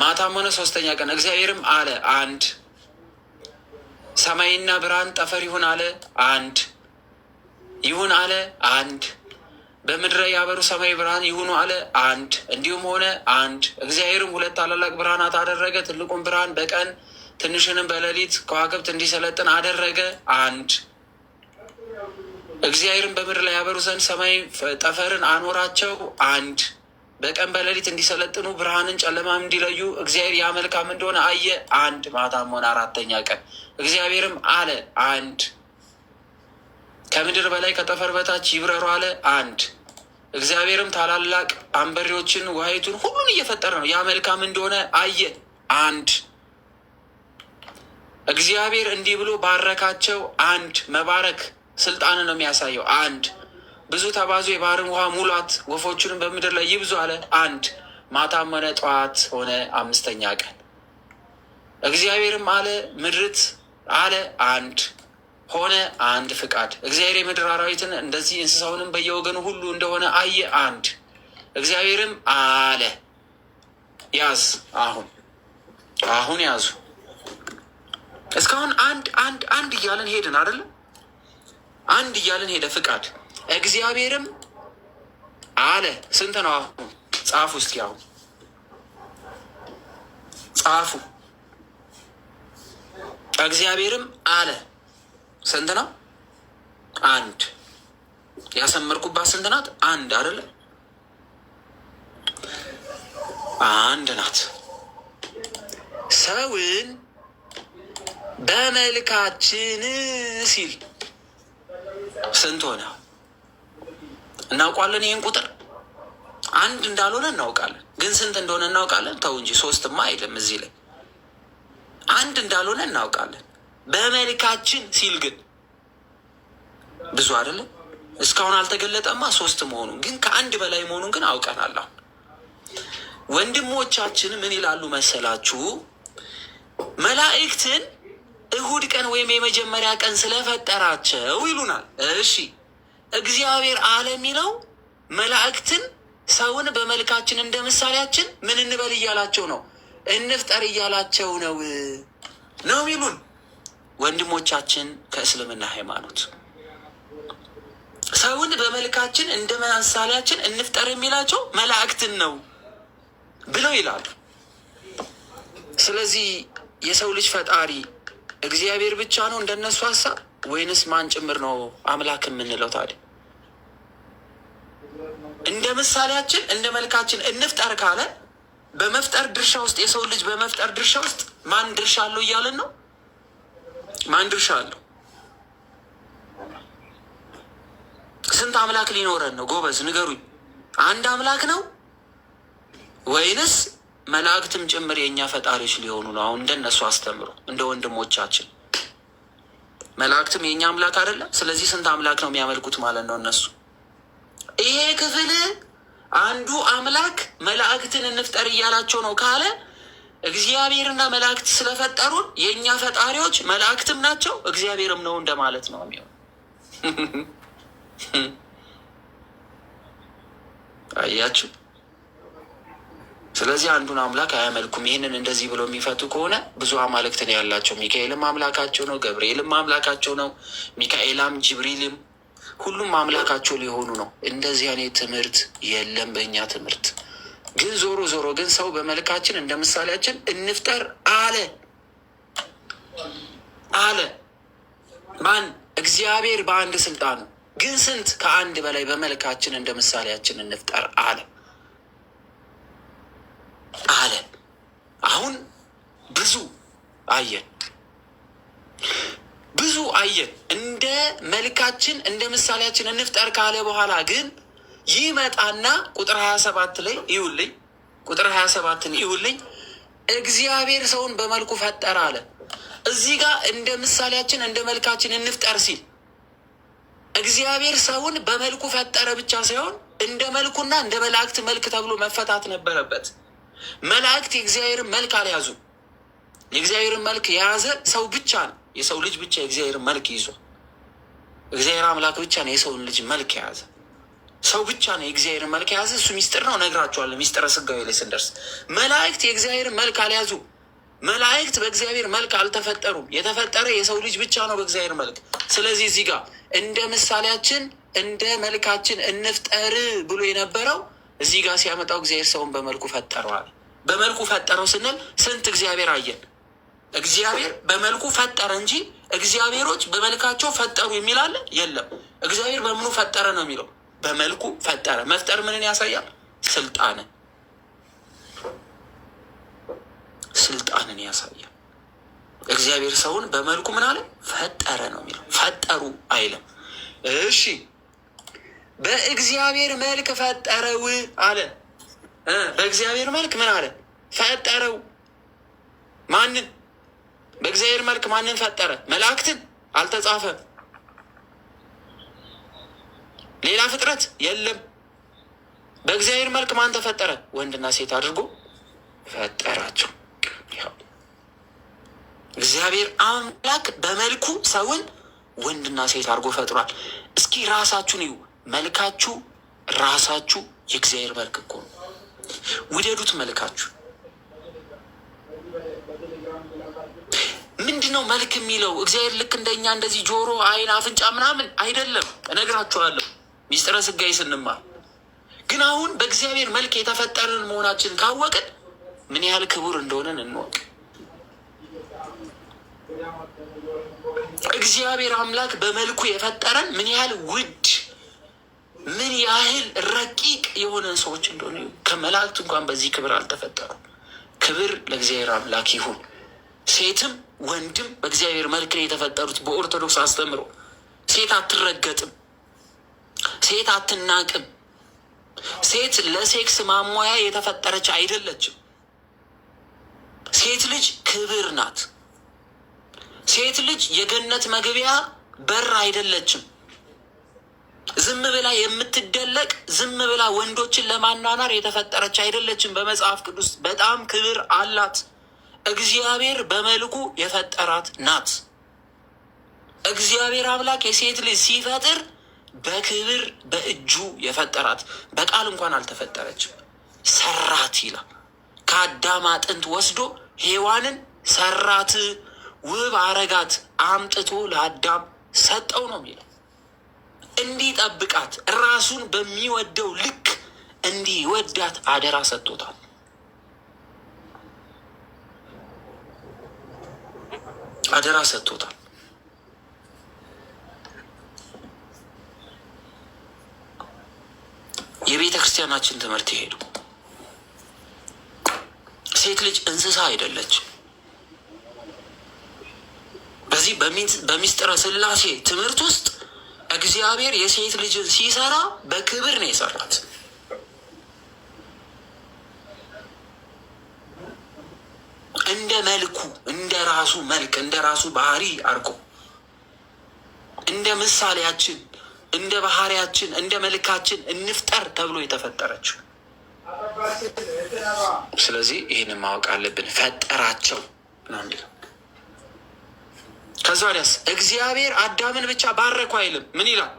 ማታም ሆነ ሶስተኛ ቀን። እግዚአብሔርም አለ፣ አንድ። ሰማይና ብርሃን ጠፈር ይሁን አለ፣ አንድ። ይሁን አለ፣ አንድ። በምድረ ያበሩ ሰማይ ብርሃን ይሁኑ አለ፣ አንድ። እንዲሁም ሆነ፣ አንድ። እግዚአብሔርም ሁለት ታላላቅ ብርሃናት አደረገ፣ ትልቁን ብርሃን በቀን ትንሽንም በሌሊት ከዋክብት እንዲሰለጥን አደረገ፣ አንድ። እግዚአብሔርም በምድር ላይ ያበሩ ዘንድ ሰማይ ጠፈርን አኖራቸው፣ አንድ። በቀን በሌሊት እንዲሰለጥኑ ብርሃንን ጨለማም እንዲለዩ እግዚአብሔር ያ መልካም እንደሆነ አየ፣ አንድ። ማታም ሆነ አራተኛ ቀን። እግዚአብሔርም አለ፣ አንድ። ከምድር በላይ ከጠፈር በታች ይብረሩ አለ፣ አንድ። እግዚአብሔርም ታላላቅ አንበሪዎችን ውሃይቱን ሁሉን እየፈጠረ ነው። ያ መልካም እንደሆነ አየ፣ አንድ። እግዚአብሔር እንዲህ ብሎ ባረካቸው፣ አንድ። መባረክ ስልጣንን ነው የሚያሳየው፣ አንድ። ብዙ ተባዙ፣ የባህርን ውሃ ሙሏት፣ ወፎቹንም በምድር ላይ ይብዙ አለ፣ አንድ። ማታም ሆነ ጠዋት ሆነ አምስተኛ ቀን። እግዚአብሔርም አለ ምድርት አለ፣ አንድ። ሆነ፣ አንድ ፍቃድ። እግዚአብሔር የምድር አራዊትን እንደዚህ እንስሳውንም በየወገኑ ሁሉ እንደሆነ አየ፣ አንድ። እግዚአብሔርም አለ። ያዝ። አሁን ያዙ። እስካሁን አንድ አንድ አንድ እያለን ሄድን አይደለም? አንድ እያለን ሄደ ፍቃድ። እግዚአብሔርም አለ። ስንት ነው አሁን? ጻፉ እስኪ፣ አሁን ጻፉ። እግዚአብሔርም አለ። ስንት ነው? አንድ። ያሰመርኩባት ስንት ናት? አንድ አይደለ? አንድ ናት። ሰውን በመልካችን ሲል ስንት ሆነ? እናውቋለን። ይህን ቁጥር አንድ እንዳልሆነ እናውቃለን፣ ግን ስንት እንደሆነ እናውቃለን። ተው እንጂ ሶስትማ አይደለም። እዚህ ላይ አንድ እንዳልሆነ እናውቃለን። በመልካችን ሲል ግን ብዙ አይደለም። እስካሁን አልተገለጠማ ሶስት መሆኑን፣ ግን ከአንድ በላይ መሆኑን ግን አውቀናል። አሁን ወንድሞቻችን ምን ይላሉ መሰላችሁ? መላእክትን እሁድ ቀን ወይም የመጀመሪያ ቀን ስለፈጠራቸው ይሉናል። እሺ እግዚአብሔር አለ የሚለው መላእክትን ሰውን በመልካችን እንደ ምሳሌያችን ምን እንበል እያላቸው ነው? እንፍጠር እያላቸው ነው። ነው የሚሉን ወንድሞቻችን ከእስልምና ሃይማኖት። ሰውን በመልካችን እንደ ምሳሌያችን እንፍጠር የሚላቸው መላእክትን ነው ብለው ይላሉ። ስለዚህ የሰው ልጅ ፈጣሪ እግዚአብሔር ብቻ ነው እንደነሱ ሀሳብ ወይንስ ማን ጭምር ነው አምላክ የምንለው? ታዲያ እንደ ምሳሌያችን እንደ መልካችን እንፍጠር ካለ በመፍጠር ድርሻ ውስጥ የሰው ልጅ በመፍጠር ድርሻ ውስጥ ማን ድርሻ አለው እያለን ነው? ማን ድርሻ አለው? ስንት አምላክ ሊኖረን ነው? ጎበዝ ንገሩኝ። አንድ አምላክ ነው ወይንስ መላእክትም ጭምር የእኛ ፈጣሪዎች ሊሆኑ ነው? አሁን እንደነሱ አስተምሮ እንደ ወንድሞቻችን መላእክትም የእኛ አምላክ አይደለም። ስለዚህ ስንት አምላክ ነው የሚያመልኩት ማለት ነው እነሱ? ይሄ ክፍል አንዱ አምላክ መላእክትን እንፍጠር እያላቸው ነው ካለ እግዚአብሔርና መላእክት ስለፈጠሩን የእኛ ፈጣሪዎች መላእክትም ናቸው እግዚአብሔርም ነው እንደማለት ነው የሚሆን። አያችሁ። ስለዚህ አንዱን አምላክ አያመልኩም። ይህንን እንደዚህ ብሎ የሚፈቱ ከሆነ ብዙ አማልክት ነው ያላቸው። ሚካኤልም አምላካቸው ነው፣ ገብርኤልም አምላካቸው ነው፣ ሚካኤላም ጅብሪልም ሁሉም አምላካቸው ሊሆኑ ነው። እንደዚህ አይነት ትምህርት የለም በእኛ ትምህርት። ግን ዞሮ ዞሮ ግን ሰው በመልካችን እንደ ምሳሌያችን እንፍጠር አለ ማን? እግዚአብሔር በአንድ ስልጣኑ። ግን ስንት ከአንድ በላይ በመልካችን እንደ ምሳሌያችን እንፍጠር አለ። አሁን ብዙ አየን እንደ መልካችን እንደ ምሳሌያችን እንፍጠር ካለ በኋላ ግን ይመጣና ቁጥር 27 ላይ ይውልኝ፣ ቁጥር 27ን ይውልኝ። እግዚአብሔር ሰውን በመልኩ ፈጠረ አለ። እዚህ ጋር እንደ ምሳሌያችን እንደ መልካችን እንፍጠር ሲል እግዚአብሔር ሰውን በመልኩ ፈጠረ ብቻ ሳይሆን እንደ መልኩና እንደ መላእክት መልክ ተብሎ መፈታት ነበረበት። መላእክት የእግዚአብሔርን መልክ አልያዙ። የእግዚአብሔርን መልክ የያዘ ሰው ብቻ ነው። የሰው ልጅ ብቻ የእግዚአብሔርን መልክ ይዟል። እግዚአብሔር አምላክ ብቻ ነው የሰውን ልጅ መልክ የያዘ። ሰው ብቻ ነው የእግዚአብሔርን መልክ የያዘ። እሱ ሚስጥር ነው፣ እነግራቸዋለሁ። ሚስጥረ ስጋዊ ላይ ስንደርስ መላእክት የእግዚአብሔርን መልክ አልያዙ። መላእክት በእግዚአብሔር መልክ አልተፈጠሩም። የተፈጠረ የሰው ልጅ ብቻ ነው በእግዚአብሔር መልክ። ስለዚህ እዚህ ጋር እንደ ምሳሌያችን እንደ መልካችን እንፍጠር ብሎ የነበረው እዚህ ጋር ሲያመጣው እግዚአብሔር ሰውን በመልኩ ፈጠረዋል። በመልኩ ፈጠረው ስንል ስንት እግዚአብሔር አየን? እግዚአብሔር በመልኩ ፈጠረ እንጂ እግዚአብሔሮች በመልካቸው ፈጠሩ የሚል አለ? የለም። እግዚአብሔር በምኑ ፈጠረ ነው የሚለው? በመልኩ ፈጠረ። መፍጠር ምንን ያሳያል? ስልጣንን ያሳያል። እግዚአብሔር ሰውን በመልኩ ምን አለ? ፈጠረ ነው የሚለው። ፈጠሩ አይልም። እሺ በእግዚአብሔር መልክ ፈጠረው አለ። በእግዚአብሔር መልክ ምን አለ? ፈጠረው። ማንን? በእግዚአብሔር መልክ ማንን ፈጠረ? መላእክትን? አልተጻፈም። ሌላ ፍጥረት የለም። በእግዚአብሔር መልክ ማን ተፈጠረ? ወንድና ሴት አድርጎ ፈጠራቸው። እግዚአብሔር አምላክ በመልኩ ሰውን ወንድና ሴት አድርጎ ፈጥሯል። እስኪ ራሳችሁን እዩ። መልካችሁ ራሳችሁ የእግዚአብሔር መልክ እኮ ነው። ውደዱት መልካችሁ። ምንድን ነው መልክ የሚለው? እግዚአብሔር ልክ እንደኛ እንደዚህ ጆሮ፣ ዓይን፣ አፍንጫ ምናምን አይደለም። እነግራችኋለሁ ሚስጥረ ስጋዬ ስንማር። ግን አሁን በእግዚአብሔር መልክ የተፈጠርን መሆናችን ካወቅን ምን ያህል ክቡር እንደሆነን እንወቅ። እግዚአብሔር አምላክ በመልኩ የፈጠረን ምን ያህል ውድ ምን ያህል ረቂቅ የሆነ ሰዎች እንደሆነ ከመላእክት እንኳን በዚህ ክብር አልተፈጠሩም። ክብር ለእግዚአብሔር አምላክ ይሁን። ሴትም ወንድም በእግዚአብሔር መልክ ነው የተፈጠሩት። በኦርቶዶክስ አስተምሮ ሴት አትረገጥም፣ ሴት አትናቅም። ሴት ለሴክስ ማሟያ የተፈጠረች አይደለችም። ሴት ልጅ ክብር ናት። ሴት ልጅ የገነት መግቢያ በር አይደለችም። ዝም ብላ የምትደለቅ ዝም ብላ ወንዶችን ለማናናር የተፈጠረች አይደለችም። በመጽሐፍ ቅዱስ በጣም ክብር አላት። እግዚአብሔር በመልኩ የፈጠራት ናት። እግዚአብሔር አምላክ የሴት ልጅ ሲፈጥር በክብር በእጁ የፈጠራት፣ በቃል እንኳን አልተፈጠረችም። ሰራት ይላል። ከአዳም አጥንት ወስዶ ሔዋንን ሰራት። ውብ አረጋት አምጥቶ ለአዳም ሰጠው ነው የሚለው። እንዲጠብቃት ራሱን በሚወደው ልክ እንዲወዳት አደራ ሰጥቶታል። አደራ ሰጥቶታል። የቤተ ክርስቲያናችን ትምህርት ይሄዱ ሴት ልጅ እንስሳ አይደለች። በዚህ በሚስጥረ ሥላሴ ትምህርት ውስጥ እግዚአብሔር የሴት ልጅን ሲሰራ በክብር ነው የሰራት። እንደ መልኩ እንደ ራሱ መልክ እንደ ራሱ ባህሪ አድርጎ እንደ ምሳሌያችን እንደ ባህሪያችን እንደ መልካችን እንፍጠር ተብሎ የተፈጠረችው። ስለዚህ ይህንን ማወቅ አለብን። ፈጠራቸው ነው የሚለው። ከዛ ወዲያስ እግዚአብሔር አዳምን ብቻ ባረኩ አይልም። ምን ይላል?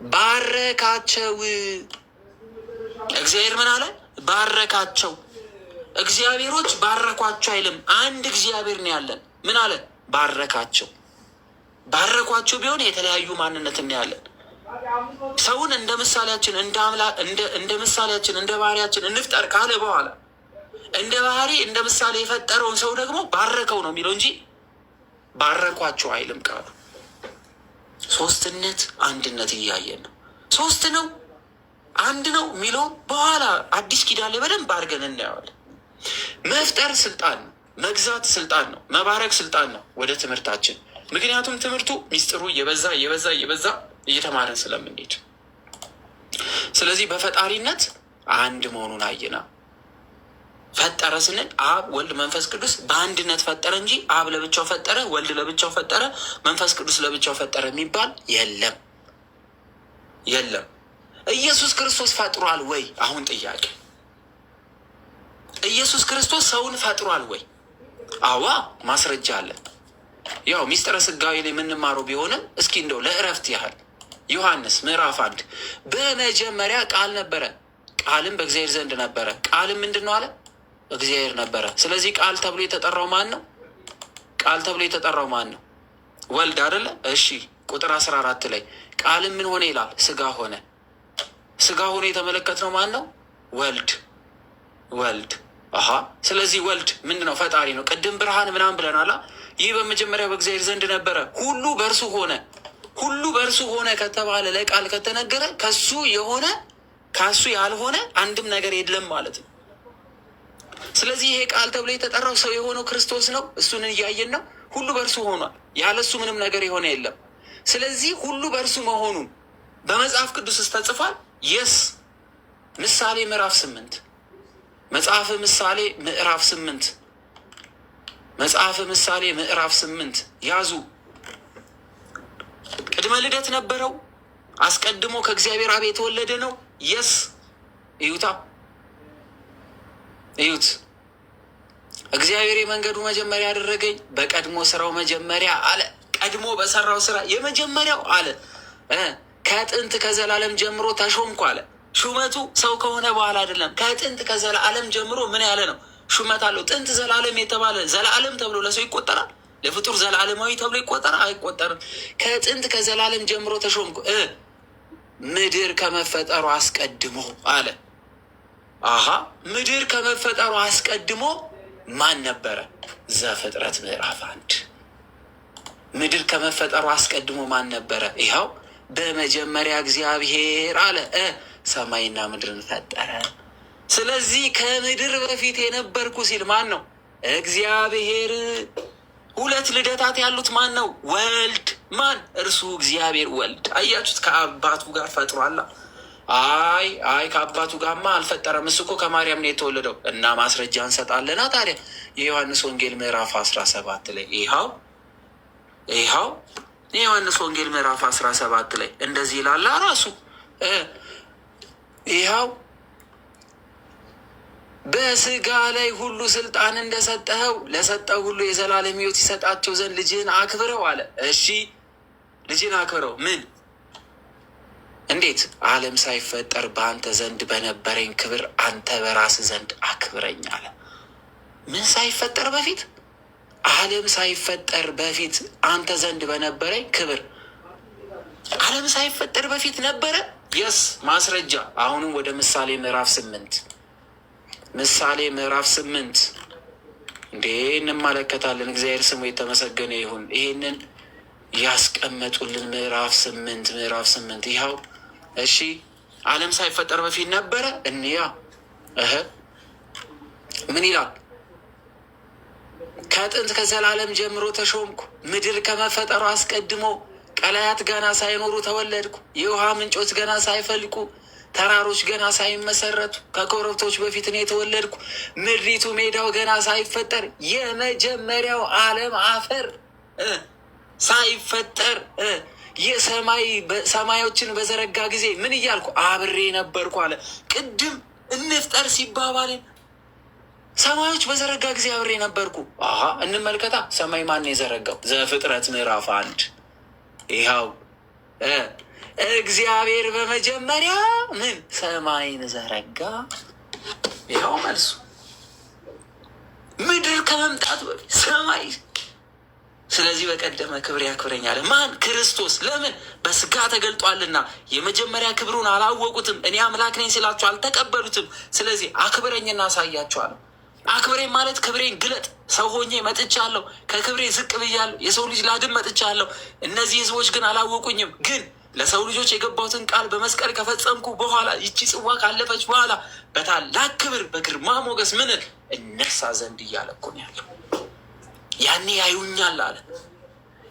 ባረካቸው። እግዚአብሔር ምን አለ? ባረካቸው። እግዚአብሔሮች ባረኳቸው አይልም። አንድ እግዚአብሔር ነው ያለን። ምን አለ? ባረካቸው። ባረኳቸው ቢሆን የተለያዩ ማንነት እናያለን። ሰውን እንደ ምሳሌያችን እንደ ምሳሌያችን እንደ ባህሪያችን እንፍጠር ካለ በኋላ እንደ ባህሪ እንደ ምሳሌ የፈጠረውን ሰው ደግሞ ባረከው ነው የሚለው እንጂ ባረኳቸው አይልም ቃሉ። ሶስትነት አንድነት እያየን ነው። ሶስት ነው አንድ ነው የሚለው በኋላ አዲስ ኪዳን ላይ በደንብ አድርገን እናየዋለን። መፍጠር ስልጣን ነው፣ መግዛት ስልጣን ነው፣ መባረክ ስልጣን ነው። ወደ ትምህርታችን ምክንያቱም ትምህርቱ ሚስጥሩ እየበዛ እየበዛ እየበዛ እየተማረን ስለምንሄድ፣ ስለዚህ በፈጣሪነት አንድ መሆኑን አየና ፈጠረ ስንል አብ ወልድ መንፈስ ቅዱስ በአንድነት ፈጠረ እንጂ አብ ለብቻው ፈጠረ፣ ወልድ ለብቻው ፈጠረ፣ መንፈስ ቅዱስ ለብቻው ፈጠረ የሚባል የለም የለም። ኢየሱስ ክርስቶስ ፈጥሯል ወይ? አሁን ጥያቄ፣ ኢየሱስ ክርስቶስ ሰውን ፈጥሯል ወይ? አዋ ማስረጃ አለን። ያው ሚስጥረ ስጋዊ ላይ የምንማረው ቢሆንም እስኪ እንደው ለእረፍት ያህል ዮሐንስ ምዕራፍ 1 በመጀመሪያ ቃል ነበረ፣ ቃልም በእግዚአብሔር ዘንድ ነበረ፣ ቃልም ምንድን ነው አለ? እግዚአብሔር ነበረ። ስለዚህ ቃል ተብሎ የተጠራው ማን ነው? ቃል ተብሎ የተጠራው ማን ነው? ወልድ አይደለ? እሺ ቁጥር 14 ላይ ቃልም ምን ሆነ ይላል? ስጋ ሆነ። ስጋ ሆነ የተመለከትነው ማን ነው? ወልድ ወልድ። አሀ ስለዚህ ወልድ ምንድን ነው? ፈጣሪ ነው። ቅድም ብርሃን ምናምን ብለናል። ይህ በመጀመሪያ በእግዚአብሔር ዘንድ ነበረ፣ ሁሉ በእርሱ ሆነ። ሁሉ በእርሱ ሆነ ከተባለ ለቃል ከተነገረ ከሱ የሆነ ከሱ ያልሆነ አንድም ነገር የለም ማለት ነው። ስለዚህ ይሄ ቃል ተብሎ የተጠራው ሰው የሆነው ክርስቶስ ነው። እሱን እያየን ነው። ሁሉ በእርሱ ሆኗል። ያለሱ ምንም ነገር የሆነ የለም። ስለዚህ ሁሉ በእርሱ መሆኑን በመጽሐፍ ቅዱስ ውስጥ ተጽፏል። የስ ምሳሌ ምዕራፍ 8 መጽሐፈ ምሳሌ ምዕራፍ 8 መጽሐፈ ምሳሌ ምዕራፍ 8 ያዙ። ቅድመ ልደት ነበረው። አስቀድሞ ከእግዚአብሔር አብ የተወለደ ነው። የስ እዩታ እዩት። እግዚአብሔር የመንገዱ መጀመሪያ ያደረገኝ በቀድሞ ስራው መጀመሪያ አለ። ቀድሞ በሰራው ስራ የመጀመሪያው አለ። ከጥንት ከዘላለም ጀምሮ ተሾምኩ አለ። ሹመቱ ሰው ከሆነ በኋላ አይደለም። ከጥንት ከዘላለም ጀምሮ ምን ያለ ነው? ሹመት አለው። ጥንት ዘላለም የተባለ ዘላለም ተብሎ ለሰው ይቆጠራል? ለፍጡር ዘላለማዊ ተብሎ ይቆጠራል? አይቆጠርም። ከጥንት ከዘላለም ጀምሮ ተሾምኩ ምድር ከመፈጠሩ አስቀድሞ አለ። አሀ ምድር ከመፈጠሩ አስቀድሞ ማን ነበረ? ዘፍጥረት ምዕራፍ 1 ምድር ከመፈጠሩ አስቀድሞ ማን ነበረ? ይኸው በመጀመሪያ እግዚአብሔር አለ ሰማይና ምድርን ፈጠረ። ስለዚህ ከምድር በፊት የነበርኩ ሲል ማን ነው? እግዚአብሔር። ሁለት ልደታት ያሉት ማን ነው? ወልድ። ማን? እርሱ እግዚአብሔር ወልድ። አያችሁት? ከአባቱ ጋር ፈጥሯላ። አይ ከአባቱ ጋርማ አልፈጠረም። እሱ እኮ ከማርያም ነው የተወለደው። እና ማስረጃ እንሰጣለና ታዲያ የዮሐንስ ወንጌል ምዕራፍ 17 ላይ ይኸው የዮሐንስ ወንጌል ምዕራፍ 17 ላይ እንደዚህ ይላል ራሱ። ይኸው በስጋ ላይ ሁሉ ስልጣን እንደሰጠኸው ለሰጠው ሁሉ የዘላለም ሕይወት ይሰጣቸው ዘንድ ልጅህን አክብረው አለ። እሺ ልጅህን አክብረው ምን? እንዴት? ዓለም ሳይፈጠር በአንተ ዘንድ በነበረኝ ክብር አንተ በራስህ ዘንድ አክብረኝ አለ። ምን ሳይፈጠር በፊት? ዓለም ሳይፈጠር በፊት አንተ ዘንድ በነበረኝ ክብር። ዓለም ሳይፈጠር በፊት ነበረ። የስ ማስረጃ። አሁንም ወደ ምሳሌ ምዕራፍ 8 ምሳሌ ምዕራፍ 8 እንዴ እንመለከታለን። እግዚአብሔር ስሙ የተመሰገነ ይሁን። ይሄንን ያስቀመጡልን ምዕራፍ 8 ይኸው። እሺ ዓለም ሳይፈጠር በፊት ነበረ። እንያ ምን ይላል? ከጥንት ከዘላለም ጀምሮ ተሾምኩ፣ ምድር ከመፈጠሩ አስቀድሞ ቀላያት ገና ሳይኖሩ ተወለድኩ፣ የውሃ ምንጮች ገና ሳይፈልቁ ተራሮች ገና ሳይመሰረቱ ከኮረብቶች በፊት እኔ የተወለድኩ፣ ምድሪቱ ሜዳው ገና ሳይፈጠር የመጀመሪያው ዓለም አፈር ሳይፈጠር ሰማዮችን በዘረጋ ጊዜ ምን እያልኩ አብሬ ነበርኩ አለ። ቅድም እንፍጠር ሲባባልን ሰማዮች በዘረጋ ጊዜ አብሬ ነበርኩ። እንመልከታ። ሰማይ ማን የዘረጋው? ዘፍጥረት ምዕራፍ 1 ይኸው እግዚአብሔር በመጀመሪያ ምን ሰማይን ዘረጋ። ይኸው መልሱ። ምድር ከመምጣት በፊት ሰማይ። ስለዚህ በቀደመ ክብር ያክብረኛል። ማን? ክርስቶስ። ለምን? በስጋ ተገልጧልና። የመጀመሪያ ክብሩን አላወቁትም። እኔ አምላክ ነኝ ሲላቸው አልተቀበሉትም። ስለዚህ አክብረኝና አሳያቸዋለሁ። አክብሬን ማለት ክብሬን ግለጥ። ሰው ሆኜ መጥቻለሁ። ከክብሬ ዝቅ ብያለሁ። የሰው ልጅ ላድን መጥቻለሁ። እነዚህ ህዝቦች ግን አላወቁኝም። ግን ለሰው ልጆች የገባሁትን ቃል በመስቀል ከፈጸምኩ በኋላ ይቺ ጽዋ ካለፈች በኋላ በታላቅ ክብር በግርማ ሞገስ ምን እነሳ ዘንድ እያለ እኮ ነው ያለው። ያኔ ያዩኛል አለ።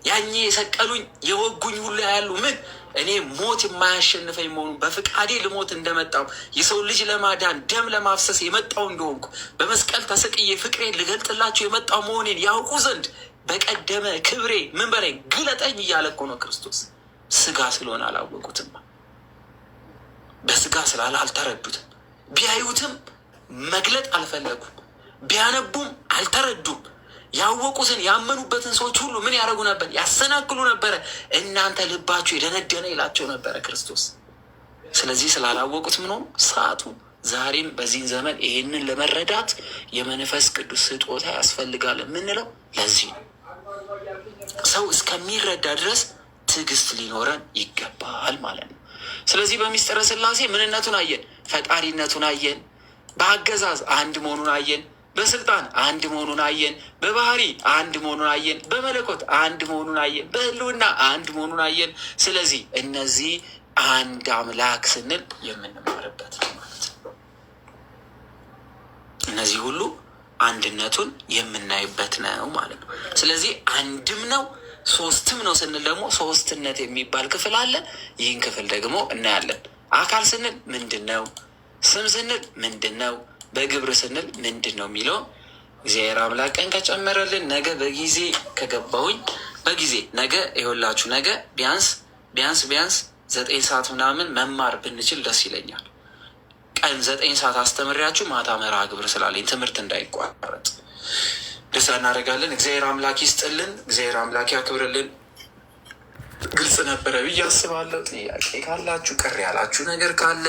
ያኔ የሰቀሉኝ የወጉኝ ሁሉ ያሉ ምን እኔ ሞት የማያሸንፈኝ መሆኑን በፍቃዴ ልሞት እንደመጣው የሰው ልጅ ለማዳን ደም ለማፍሰስ የመጣው እንደሆንኩ በመስቀል ተሰቅዬ ፍቅሬን ልገልጥላቸው የመጣው መሆኔን ያውቁ ዘንድ በቀደመ ክብሬ ምን በላይ ግለጠኝ እያለ እኮ ነው ክርስቶስ። ስጋ ስለሆነ አላወቁትም። በስጋ ስላለ አልተረዱትም። ቢያዩትም መግለጥ አልፈለጉም። ቢያነቡም አልተረዱም። ያወቁትን ያመኑበትን ሰዎች ሁሉ ምን ያደርጉ ነበር? ያሰናክሉ ነበረ። እናንተ ልባችሁ የደነደነ ይላቸው ነበረ ክርስቶስ። ስለዚህ ስላላወቁት ምን ሆኑ? ሳቱ። ዛሬም በዚህ ዘመን ይሄንን ለመረዳት የመንፈስ ቅዱስ ስጦታ ያስፈልጋል የምንለው ለዚህ ነው። ሰው እስከሚረዳ ድረስ ትዕግስት ሊኖረን ይገባል ማለት ነው። ስለዚህ በሚስጥረ ሥላሴ ምንነቱን አየን፣ ፈጣሪነቱን አየን፣ በአገዛዝ አንድ መሆኑን አየን፣ በስልጣን አንድ መሆኑን አየን፣ በባህሪ አንድ መሆኑን አየን፣ በመለኮት አንድ መሆኑን አየን፣ በሕልውና አንድ መሆኑን አየን። ስለዚህ እነዚህ አንድ አምላክ ስንል የምንማርበት ነው ማለት ነው። እነዚህ ሁሉ አንድነቱን የምናይበት ነው ማለት ነው። ስለዚህ አንድም ነው ሶስትም ነው ስንል ደግሞ ሶስትነት የሚባል ክፍል አለ። ይህን ክፍል ደግሞ እናያለን። አካል ስንል ምንድን ነው? ስም ስንል ምንድን ነው? በግብር ስንል ምንድን ነው የሚለው እግዚአብሔር አምላክ ቀን ከጨመረልን ነገ በጊዜ ከገባሁኝ በጊዜ ነገ ይኸውላችሁ ነገ ቢያንስ 9 ሰዓት ምናምን መማር ብንችል ደስ ይለኛል። ቀን 9 ሰዓት አስተምሪያችሁ ማታ መርሃ ግብር ስላለኝ ትምህርት እንዳይቋረጥ ደስ እናደርጋለን። እግዚአብሔር አምላክ ይስጥልን። እግዚአብሔር አምላክ ያክብርልን። ግልጽ ነበረ ብዬ አስባለሁ። ጥያቄ ካላችሁ ቅር ያላችሁ ነገር ካለ